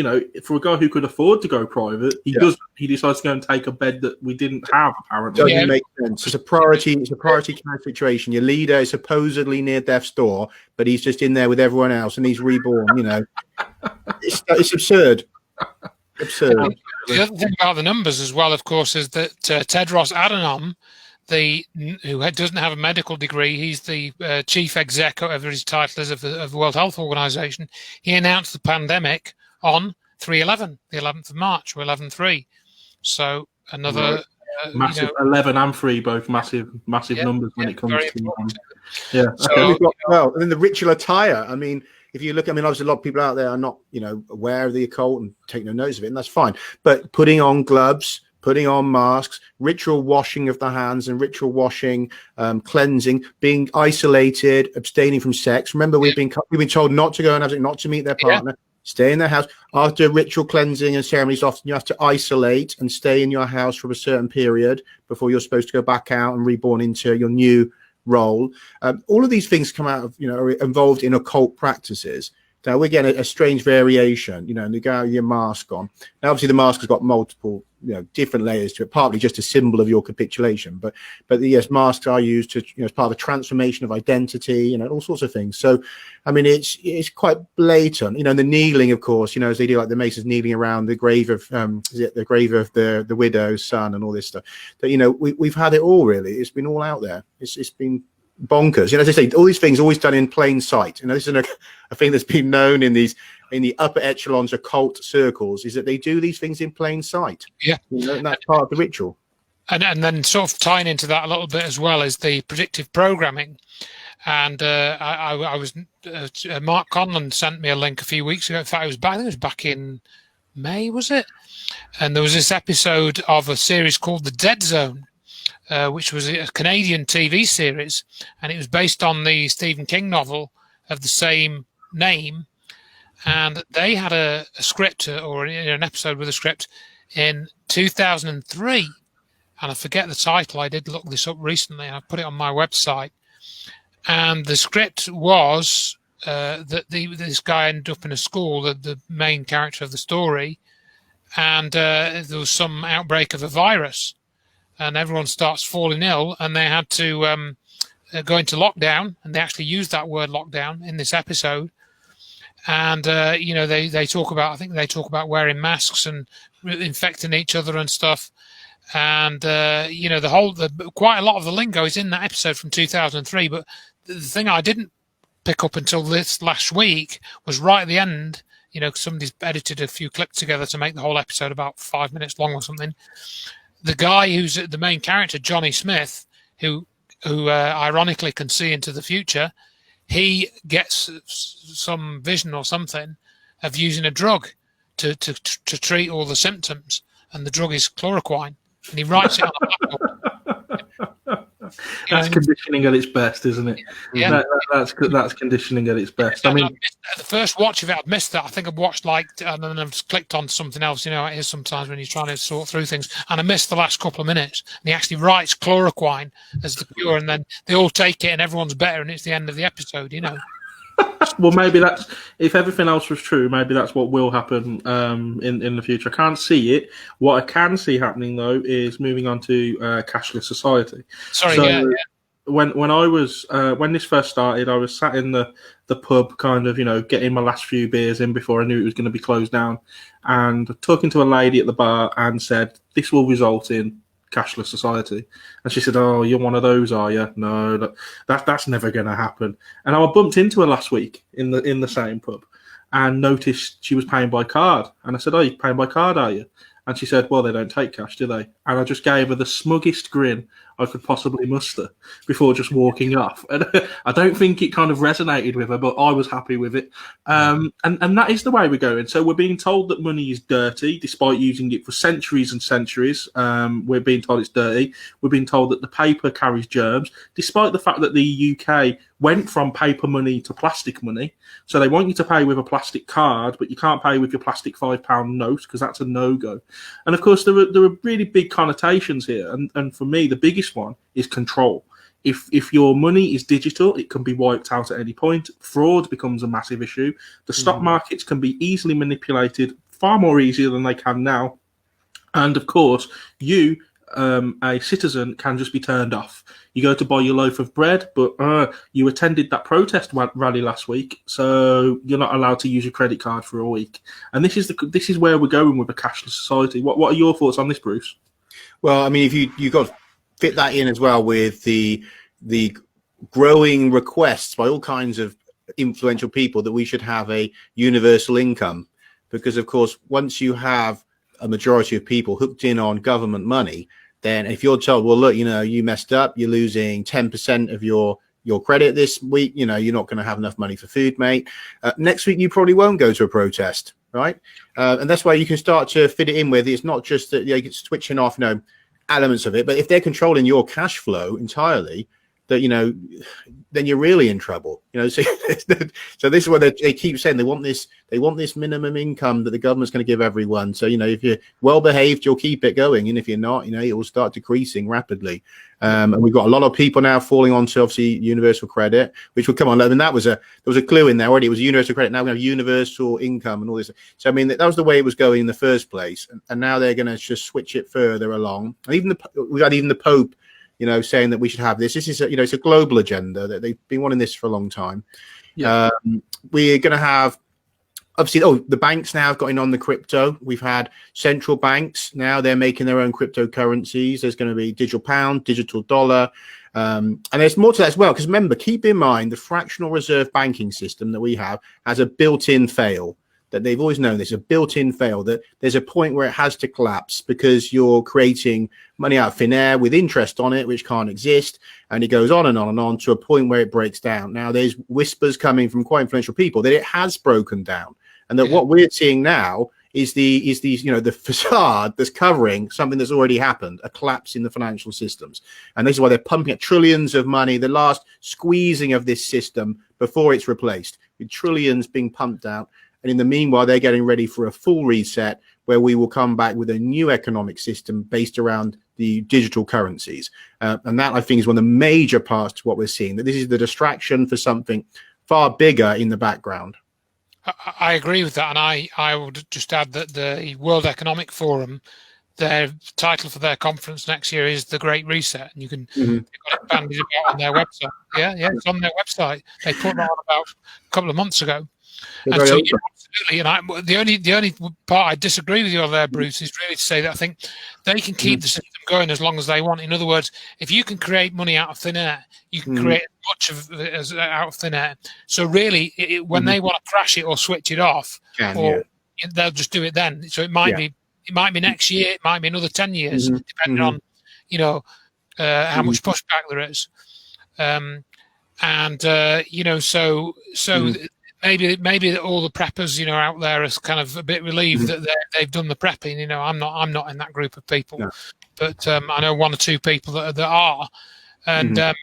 for a guy who could afford to go private, he decides to go and take a bed that we didn't have, apparently. Doesn't make sense. It's a priority care situation. Your leader is supposedly near death's door, but he's just in there with everyone else and he's reborn, It's absurd. Absurd. The other thing about the numbers as well, of course, is that Tedros Adhanom, who doesn't have a medical degree, he's the chief exec, whatever his title is, of the World Health Organization. He announced the pandemic on 3/11, the 11th of March, or 11/3. So another massive 11 and 3, both massive numbers when it comes to well, and then the ritual attire. I mean, if you look, obviously a lot of people out there are not, aware of the occult and take no notice of it, and that's fine. But putting on gloves, putting on masks, ritual washing of the hands and ritual washing, cleansing, being isolated, abstaining from sex. Remember, we've been told not to go and not to meet their partner, stay in their house. After ritual cleansing and ceremonies, often you have to isolate and stay in your house for a certain period before you're supposed to go back out and reborn into your new role. All of these things come out of, are involved in occult practices. Now we're getting a strange variation, and you go with your mask on. Now, obviously, the mask has got multiple, different layers to it. Partly just a symbol of your capitulation, but yes, masks are used to, as part of a transformation of identity, all sorts of things. So, it's quite blatant, and the kneeling, of course, as they do, like the Masons kneeling around the grave of, the grave of the widow's son and all this stuff. That we've had it all really. It's been all out there. It's been bonkers. As I say, all these things always done in plain sight. This is a thing that's been known in the upper echelons occult circles, is that they do these things in plain sight. Yeah, and that's part of the ritual. And then sort of tying into that a little bit as well is the predictive programming. And I was Mark Conlon sent me a link a few weeks ago. In fact, I think it was back in May, was it? And there was this episode of a series called The Dead Zone, which was a Canadian TV series, and it was based on the Stephen King novel of the same name. And they had a script, or an episode with a script, in 2003. And I forget the title. I did look this up recently, and I put it on my website. And the script was that this guy ended up in a school, the main character of the story, and there was some outbreak of a virus. And everyone starts falling ill, and they had to go into lockdown, and they actually used that word lockdown in this episode. And they talk about, I think they talk about wearing masks and infecting each other and stuff. And quite a lot of the lingo is in that episode from 2003. But the thing I didn't pick up until this last week was right at the end. Somebody's edited a few clips together to make the whole episode about 5 minutes long or something. The guy who's the main character, Johnny Smith, who ironically can see into the future, he gets some vision or something of using a drug to treat all the symptoms, and the drug is chloroquine, and he writes it on a blackboard. That's conditioning at its best, isn't it? Yeah, that's conditioning at its best. The first watch of it, I'd missed that. I think I've watched and then I've just clicked on something else. It is sometimes when you're trying to sort through things, and I missed the last couple of minutes. And he actually writes chloroquine as the cure, and then they all take it, and everyone's better, and it's the end of the episode. Well, maybe that's, if everything else was true, maybe that's what will happen in the future. I can't see it. What I can see happening, though, is moving on to cashless society. When this first started, I was sat in the pub, kind of, getting my last few beers in before I knew it was going to be closed down, and talking to a lady at the bar, and said, "This will result in cashless society." And she said, "Oh, you're one of those, are you?" No, that's never going to happen. And I bumped into her last week in the same pub, and noticed she was paying by card. And I said, "Oh, you're paying by card, are you?" And she said, "Well, they don't take cash, do they?" And I just gave her the smuggest grin I could possibly muster before just walking off. And I don't think it kind of resonated with her, but I was happy with it. And that is the way we're going. So we're being told that money is dirty, despite using it for centuries and centuries. We're being told it's dirty. We're being told that the paper carries germs, despite the fact that the UK went from paper money to plastic money. So they want you to pay with a plastic card, but you can't pay with your plastic £5 note because that's a no-go. And of course, there are really big connotations here. And for me, the biggest one is control. If your money is digital, it can be wiped out at any point. Fraud becomes a massive issue. The stock markets can be easily manipulated, far more easier than they can now. And of course, you, a citizen, can just be turned off. You go to buy your loaf of bread, but you attended that protest rally last week, so you're not allowed to use your credit card for a week. And this is where we're going with a cashless society. What are your thoughts on this, Bruce? Well, I mean, if you got to fit that in as well with the growing requests by all kinds of influential people that we should have a universal income, because of course, once you have a majority of people hooked in on government money, then if you're told, well, look, you messed up, you're losing 10% of your credit this week, you're not going to have enough money for food, mate. Next week, you probably won't go to a protest, right? And that's why you can start to fit it in with, it's not just that you're switching off, elements of it, but if they're controlling your cash flow entirely, that then you're really in trouble. So this is what they keep saying. They want this minimum income that the government's going to give everyone. So if you're well behaved, you'll keep it going, and if you're not, it will start decreasing rapidly. And we've got a lot of people now falling onto obviously universal credit, which will come on. I mean, there was a clue in there already. It was universal credit. Now we have universal income and all this. So I mean, that was the way it was going in the first place, and now they're going to just switch it further along. And we've had the Pope, saying that we should have this. This is it's a global agenda that they've been wanting this for a long time. Yeah. We're going to have, obviously, the banks now have got in on the crypto. We've had central banks now, they're making their own cryptocurrencies. There's going to be digital pound, digital dollar. And there's more to that as well, because remember, keep in mind the fractional reserve banking system that we have has a built-in fail. That they've always known there's a built-in fail, that there's a point where it has to collapse because you're creating money out of thin air with interest on it, which can't exist. And it goes on and on and on to a point where it breaks down. Now, there's whispers coming from quite influential people that it has broken down, and that what we're seeing now is the facade that's covering something that's already happened, a collapse in the financial systems. And this is why they're pumping out trillions of money, the last squeezing of this system before it's replaced, with trillions being pumped out. And in the meanwhile, they're getting ready for a full reset where we will come back with a new economic system based around the digital currencies. And that, I think, is one of the major parts to what we're seeing, that this is the distraction for something far bigger in the background. I agree with that. And I would just add that the World Economic Forum, their title for their conference next year is The Great Reset. And you can they've got it bandied about on their website. Yeah, it's on their website. They put that on about a couple of months ago. And so, absolutely, and the only part I disagree with you on there, Bruce, is really to say that I think they can keep the system going as long as they want. In other words, if you can create money out of thin air, you can create as much of it as out of thin air. So really, when they want to crash it or switch it off, they'll just do it then. So it might be next year, it might be another 10 years, depending on how much pushback there is, so. Maybe all the preppers, out there, are kind of a bit relieved that they've done the prepping. I'm not in that group of people, but I know one or two people that are, and I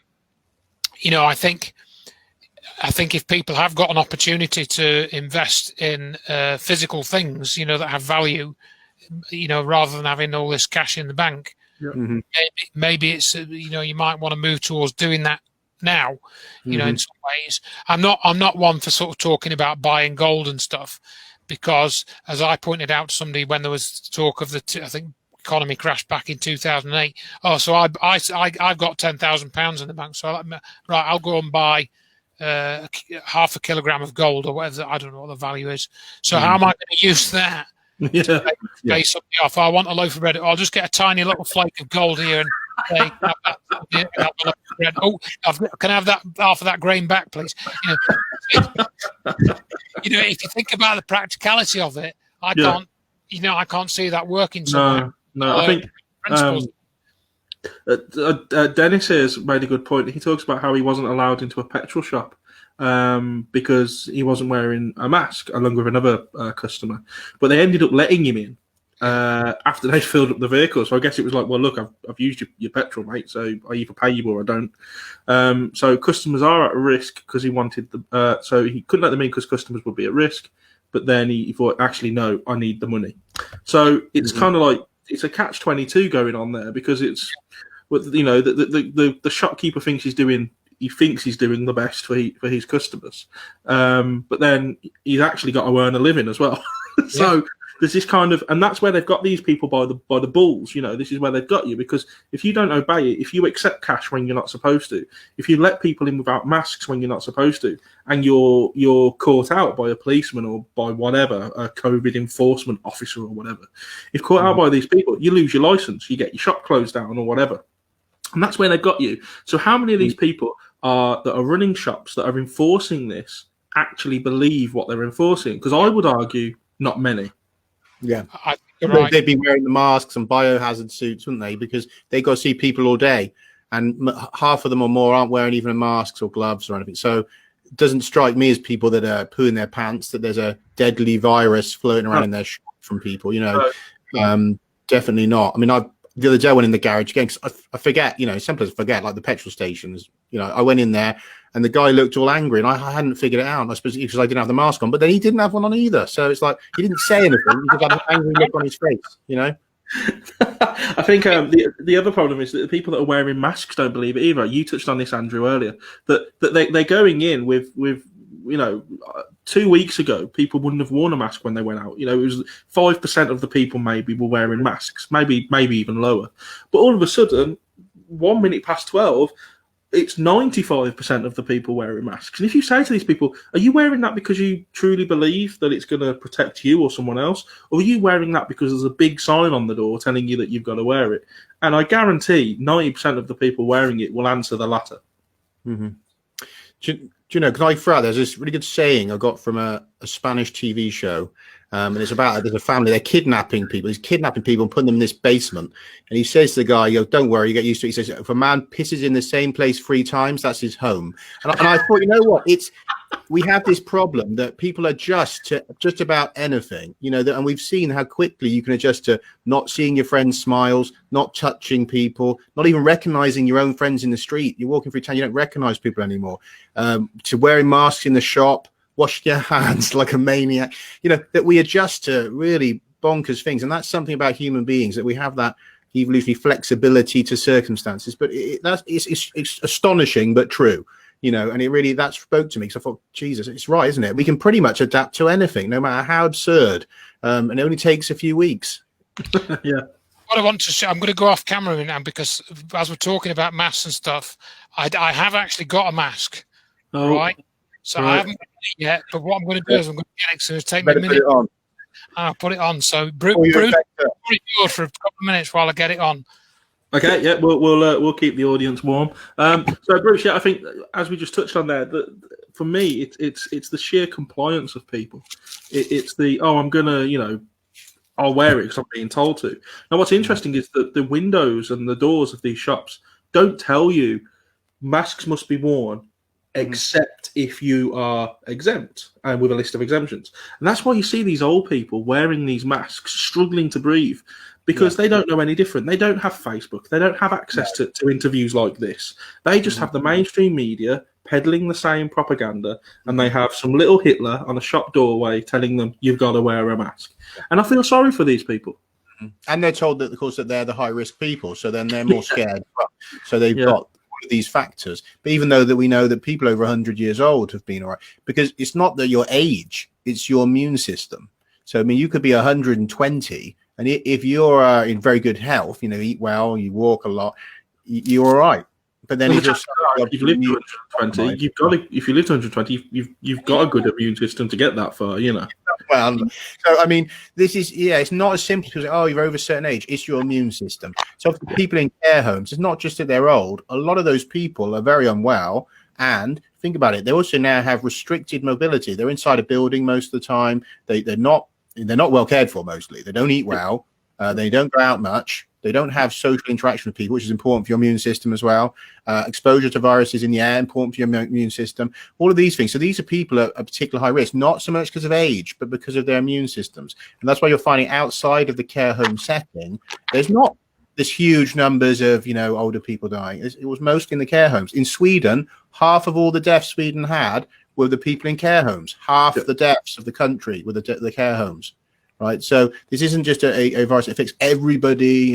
think if people have got an opportunity to invest in physical things, that have value, rather than having all this cash in the bank, maybe it's you might want to move towards doing that now, in some ways. I'm not one for sort of talking about buying gold and stuff, because as I pointed out to somebody when there was talk of I think economy crashed back in 2008. So I've got £10,000 in the bank, so I'll go and buy half a kilogram of gold or whatever. I don't know what the value is. So how am I going to use that to pay something off? I want a loaf of bread. I'll just get a tiny little flake of gold here and say, can I have that half of that grain back, please? If you think about the practicality of it, I can't see that working somewhere. No, I think Dennis has made a good point. He talks about how he wasn't allowed into a petrol shop because he wasn't wearing a mask, along with another customer. But they ended up letting him in after they'd filled up the vehicle. So I guess it was like, well, look, I've used your petrol, mate, so I either pay you or I don't. So customers are at risk because he wanted so he couldn't let them in because customers would be at risk. But then he thought, actually, no, I need the money. So it's kind of like, it's a catch-22 going on there, because it's, you know, the shopkeeper thinks he's doing the best for his customers, but then he's actually got to earn a living as well. So there's this kind of, and that's where they've got these people by the balls. You know, this is where they've got you, because if you don't obey it, if you accept cash when you're not supposed to, if you let people in without masks when you're not supposed to, and you're caught out by a policeman or by whatever, a COVID enforcement officer or whatever, if caught out by these people, you lose your license, you get your shop closed down or whatever. And that's where they've got you. So how many of these people that are running shops that are enforcing this actually believe what they're enforcing? Because I would argue not many. Yeah, right. They'd be wearing the masks and biohazard suits, wouldn't they? Because they got to see people all day, and half of them or more aren't wearing even masks or gloves or anything. So it doesn't strike me as people that are pooing their pants that there's a deadly virus floating around in their shop from people. You know, definitely not. I mean, the other day I went in the garage again because I forget. You know, sometimes I forget, like the petrol stations. You know, I went in there and the guy looked all angry, and I hadn't figured it out. I suppose because I didn't have the mask on, but then he didn't have one on either. So it's like he didn't say anything. He just had an angry look on his face. You know. I think the other problem is that the people that are wearing masks don't believe it either. You touched on this, Andrew, earlier. That they're going in with you know, 2 weeks ago, people wouldn't have worn a mask when they went out. You know, it was 5% of the people maybe were wearing masks, maybe even lower. But all of a sudden, 1 minute past 12, it's 95% of the people wearing masks. And if you say to these people, are you wearing that because you truly believe that it's going to protect you or someone else? Or are you wearing that because there's a big sign on the door telling you that you've got to wear it? And I guarantee 90% of the people wearing it will answer the latter. Mm-hmm. Do you know, can I throw out, there's this really good saying I got from a Spanish TV show. And it's about, there's a family, they're kidnapping people. He's kidnapping people and putting them in this basement. And he says to the guy, don't worry, you get used to it. He says, if a man pisses in the same place 3 times, that's his home. And I thought, you know what? We have this problem that people adjust to just about anything, you know, and we've seen how quickly you can adjust to not seeing your friends' smiles, not touching people, not even recognizing your own friends in the street. You're walking through town, you don't recognize people anymore. To wearing masks in the shop, wash your hands like a maniac, you know, that we adjust to really bonkers things. And that's something about human beings, that we have that evolutionary flexibility to circumstances. But it's astonishing, but true, you know, and it really, that spoke to me. So I thought, Jesus, it's right, isn't it? We can pretty much adapt to anything, no matter how absurd. And it only takes a few weeks. Yeah. What I want to say, I'm going to go off camera now, because as we're talking about masks and stuff, I have actually got a mask, right? So I haven't got it yet, but what I'm going to do is I'm going to get it. So it's take me a minute. And I'll put it on. So Bruce, put it on for a couple of minutes while I get it on. Okay, yeah, we'll keep the audience warm. So Bruce, yeah, I think as we just touched on there, for me, it's the sheer compliance of people. It's the I'm gonna, you know, I'll wear it because I'm being told to. Now, what's interesting is that the windows and the doors of these shops don't tell you masks must be worn except if you are exempt and with a list of exemptions. And that's why you see these old people wearing these masks, struggling to breathe, because they don't know any different. They don't have Facebook. They don't have access to interviews like this. They just have the mainstream media peddling the same propaganda, and they have some little Hitler on a shop doorway telling them you've got to wear a mask. And I feel sorry for these people. And they're told that, of course, that they're the high-risk people, so then they're more scared. So they've got these factors. But even though that we know that people over 100 years old have been all right, because it's not that your age, it's your immune system. So, I mean, you could be 120, and if you're in very good health, you know, eat well, you walk a lot, you're all right. But then if you've lived 120, you've got to, if you lived 120, you've got a good immune system to get that far, you know. Well, so I mean, this is it's not as simple as you're over a certain age. It's your immune system. So for people in care homes, it's not just that they're old. A lot of those people are very unwell, and think about it, they also now have restricted mobility. They're inside a building most of the time. They're not well cared for mostly. They don't eat well. They don't go out much. They don't have social interaction with people, which is important for your immune system as well. Exposure to viruses in the air, important for your immune system. All of these things. So these are people at a particular high risk, not so much because of age, but because of their immune systems. And that's why you're finding outside of the care home setting, there's not this huge numbers of, older people dying. It was mostly in the care homes. In Sweden, half of all the deaths Sweden had were the people in care homes. Half the deaths of the country were the care homes. Right, so this isn't just a virus that affects everybody.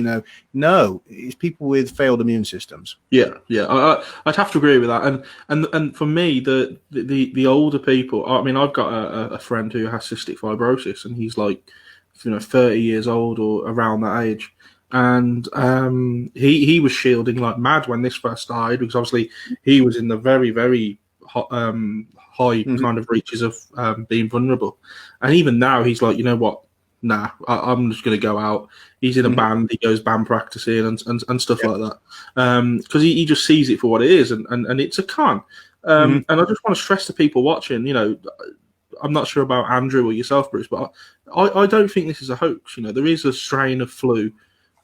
No, it's people with failed immune systems. Yeah. I'd have to agree with that. And for me, the older people. I mean, I've got a friend who has cystic fibrosis, and he's like, 30 years old or around that age, and he was shielding like mad when this first started, because obviously he was in the very, very high kind of reaches of being vulnerable, and even now he's like, you know what? Nah, I'm just going to go out. He's in a band. He goes band practicing and stuff like that, because he just sees it for what it is, and it's a con. And I just want to stress to people watching, I'm not sure about Andrew or yourself, Bruce, but I don't think this is a hoax. There is a strain of flu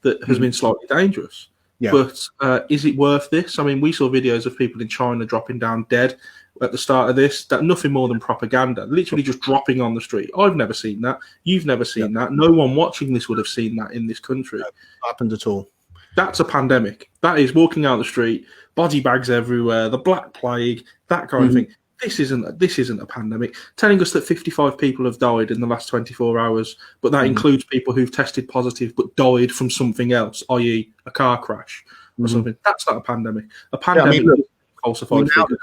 that has been slightly dangerous. Yeah. But is it worth this? I mean, we saw videos of people in China dropping down dead at the start of this. That nothing more than propaganda, literally just dropping on the street. I've never seen that. You've never seen that. No one watching this would have seen that in this country. No, happened at all. That's a pandemic. That is walking out the street, body bags everywhere, the Black Plague, that kind of thing. This isn't a pandemic. Telling us that 55 people have died in the last 24 hours, but that includes people who've tested positive but died from something else, i.e. a car crash or something. That's not a pandemic. A pandemic is falsified figures.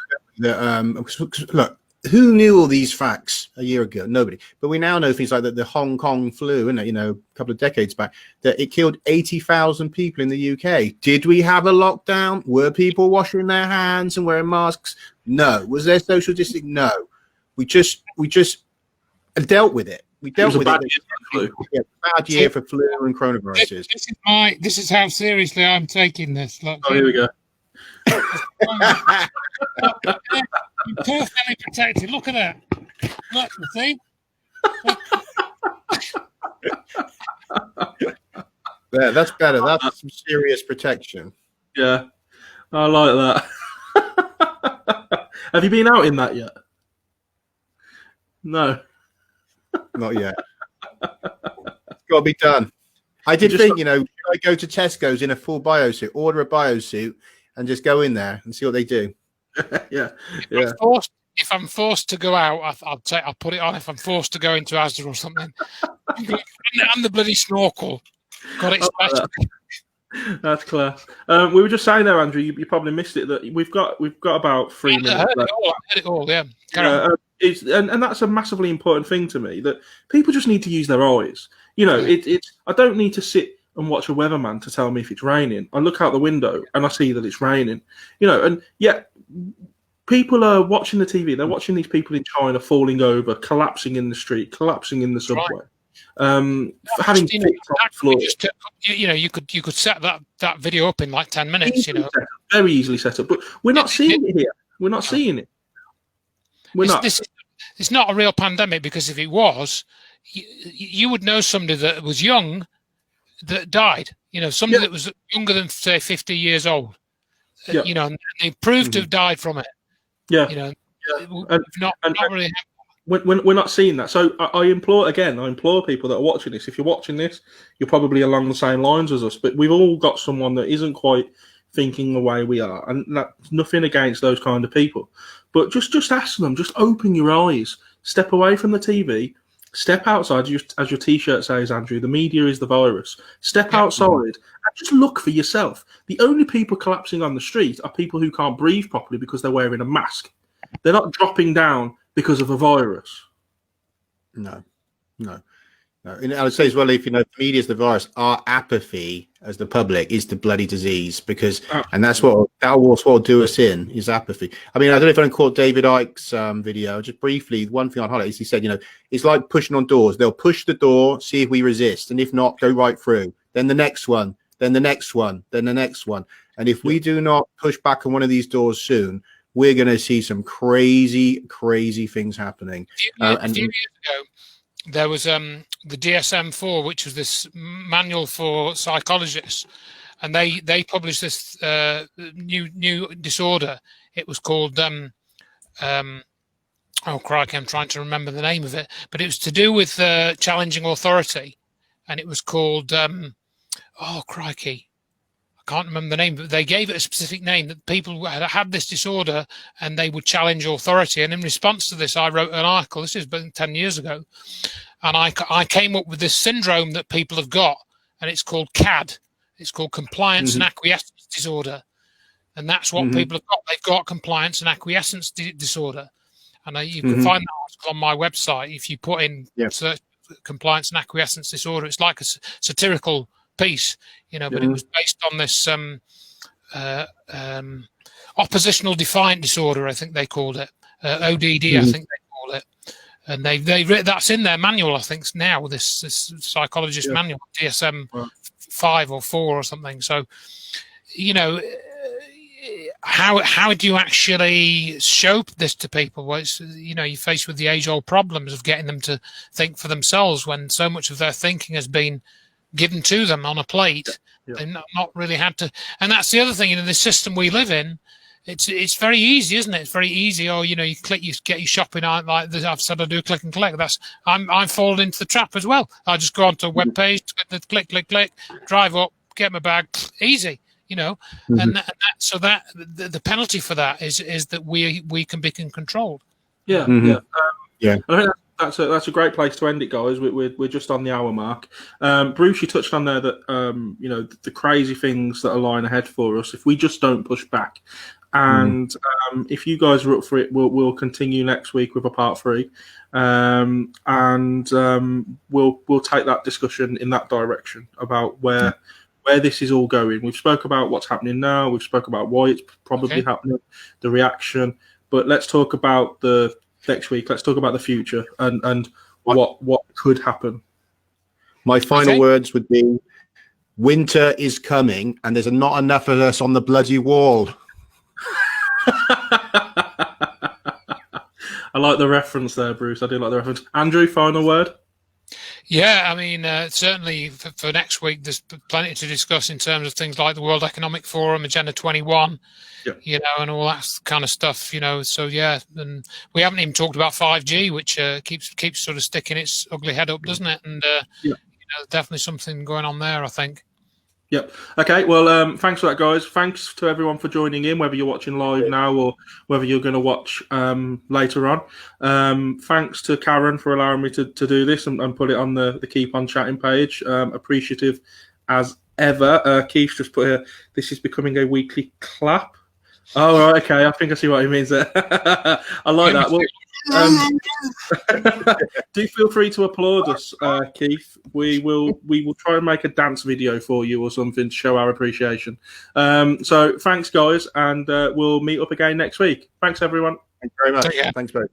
Look, who knew all these facts a year ago? Nobody. But we now know things like the Hong Kong flu, a couple of decades back, that it killed 80,000 people in the UK. Did we have a lockdown? Were people washing their hands and wearing masks? No. Was there social distancing? No. We just dealt with it. We dealt with it. Bad year for flu and coronaviruses. This is how seriously I'm taking this. Look, here we go. You're perfectly protected. Look at that. Look, you see? Yeah, that's better. That's some serious protection. Yeah, I like that. Have you been out in that yet? No. Not yet. It's got to be done. I did think, should I go to Tesco's in a full biosuit, order a biosuit, and just go in there and see what they do? Yeah. If I'm forced to go out, I'll put it on. If I'm forced to go into Asda or something, and the bloody snorkel. Got it special. That's class. We were just saying there, Andrew. You probably missed it. That we've got about 3 minutes. I heard it all. Yeah. And that's a massively important thing to me. That people just need to use their eyes. I don't need to sit and watch a weatherman to tell me if it's raining. I look out the window and I see that it's raining. And yet people are watching the TV. They're watching these people in China falling over, collapsing in the street, collapsing in the subway. Right. Having you could set that video up in like 10 minutes. Very easily set up, but we're not seeing it here. We're not seeing it. It's not a real pandemic, because if it was, you would know somebody that was young that died. Somebody that was younger than, say, 50 years old. And they proved to have died from it. Yeah. Not really. We're not seeing that. So I implore people that are watching this. If you're watching this, you're probably along the same lines as us. But we've all got someone that isn't quite thinking the way we are, and that's nothing against those kind of people. But just ask them. Just open your eyes. Step away from the TV. Step outside, as your T-shirt says, Andrew. The media is the virus. Step outside and just look for yourself. The only people collapsing on the street are people who can't breathe properly because they're wearing a mask. They're not dropping down because of a virus. No. And I would say as well, if the media is the virus, our apathy as the public is the bloody disease, and that's what will do us in, is apathy. I mean, I don't know if I caught David Icke's video. Just briefly, one thing I'd highlight is he said, it's like pushing on doors. They'll push the door, see if we resist, and if not, go right through. Then the next one, then the next one, then the next one. And if we do not push back on one of these doors soon, we're going to see some crazy, crazy things happening. A few years ago, there was the DSM-4, which was this manual for psychologists, and they published this new disorder. It was called oh crikey, I'm trying to remember the name of it, but it was to do with challenging authority, and it was called oh crikey, I can't remember the name, but they gave it a specific name, that people had this disorder and they would challenge authority. And in response to this, I wrote an article. This is about 10 years ago, and I came up with this syndrome that people have got, and it's called CAD. It's called compliance and acquiescence disorder, and that's what people have got. They've got compliance and acquiescence disorder, and you can find that article on my website if you put in search compliance and acquiescence disorder. It's like a satirical piece, but it was based on this oppositional defiant disorder, I think they called it, ODD, I think they call it, and that's in their manual, I think now, this psychologist manual, DSM-5 or 4 or something. So, how do you actually show this to people? Well, it's, you're faced with the age-old problems of getting them to think for themselves when so much of their thinking has been given to them on a plate. They've not really had to. And that's the other thing, in the system we live in, it's very easy, isn't it? It's very easy. Or, you click, you get your shopping out, like I've said, I do click and collect. I'm fallen into the trap as well. I just go onto a web page, click, drive up, get my bag, easy. And so the penalty for that is that we can be controlled. Yeah. I think that's a great place to end it, guys. We're just on the hour mark. Bruce, you touched on there that the crazy things that are lying ahead for us if we just don't push back. And if you guys are up for it, we'll continue next week with a part 3, and we'll take that discussion in that direction about where this is all going. We've spoke about what's happening now. We've spoke about why it's probably happening, the reaction. But let's talk about the next week. Let's talk about the future and what could happen. My final words would be: winter is coming, and there's not enough of us on the bloody wall. I like the reference there, Bruce. I do like the reference. Andrew, final word? Yeah, I mean, certainly for next week, there's plenty to discuss in terms of things like the World Economic Forum, Agenda 21, and all that kind of stuff, So, yeah, and we haven't even talked about 5G, which keeps sort of sticking its ugly head up, doesn't it? And, definitely something going on there, I think. Yep. Okay. Well, thanks for that, guys. Thanks to everyone for joining in, whether you're watching live now or whether you're going to watch later on. Thanks to Kieran for allowing me to do this and put it on the Keep On Chatting page. Appreciative as ever. Keith just put here, this is becoming a weekly clap. Oh, right, okay. I think I see what he means there. I like that. Well, do feel free to applaud us, Keith. We will try and make a dance video for you or something to show our appreciation. So thanks, guys, and we'll meet up again next week. Thanks, everyone. Thank you very much. Thanks, both.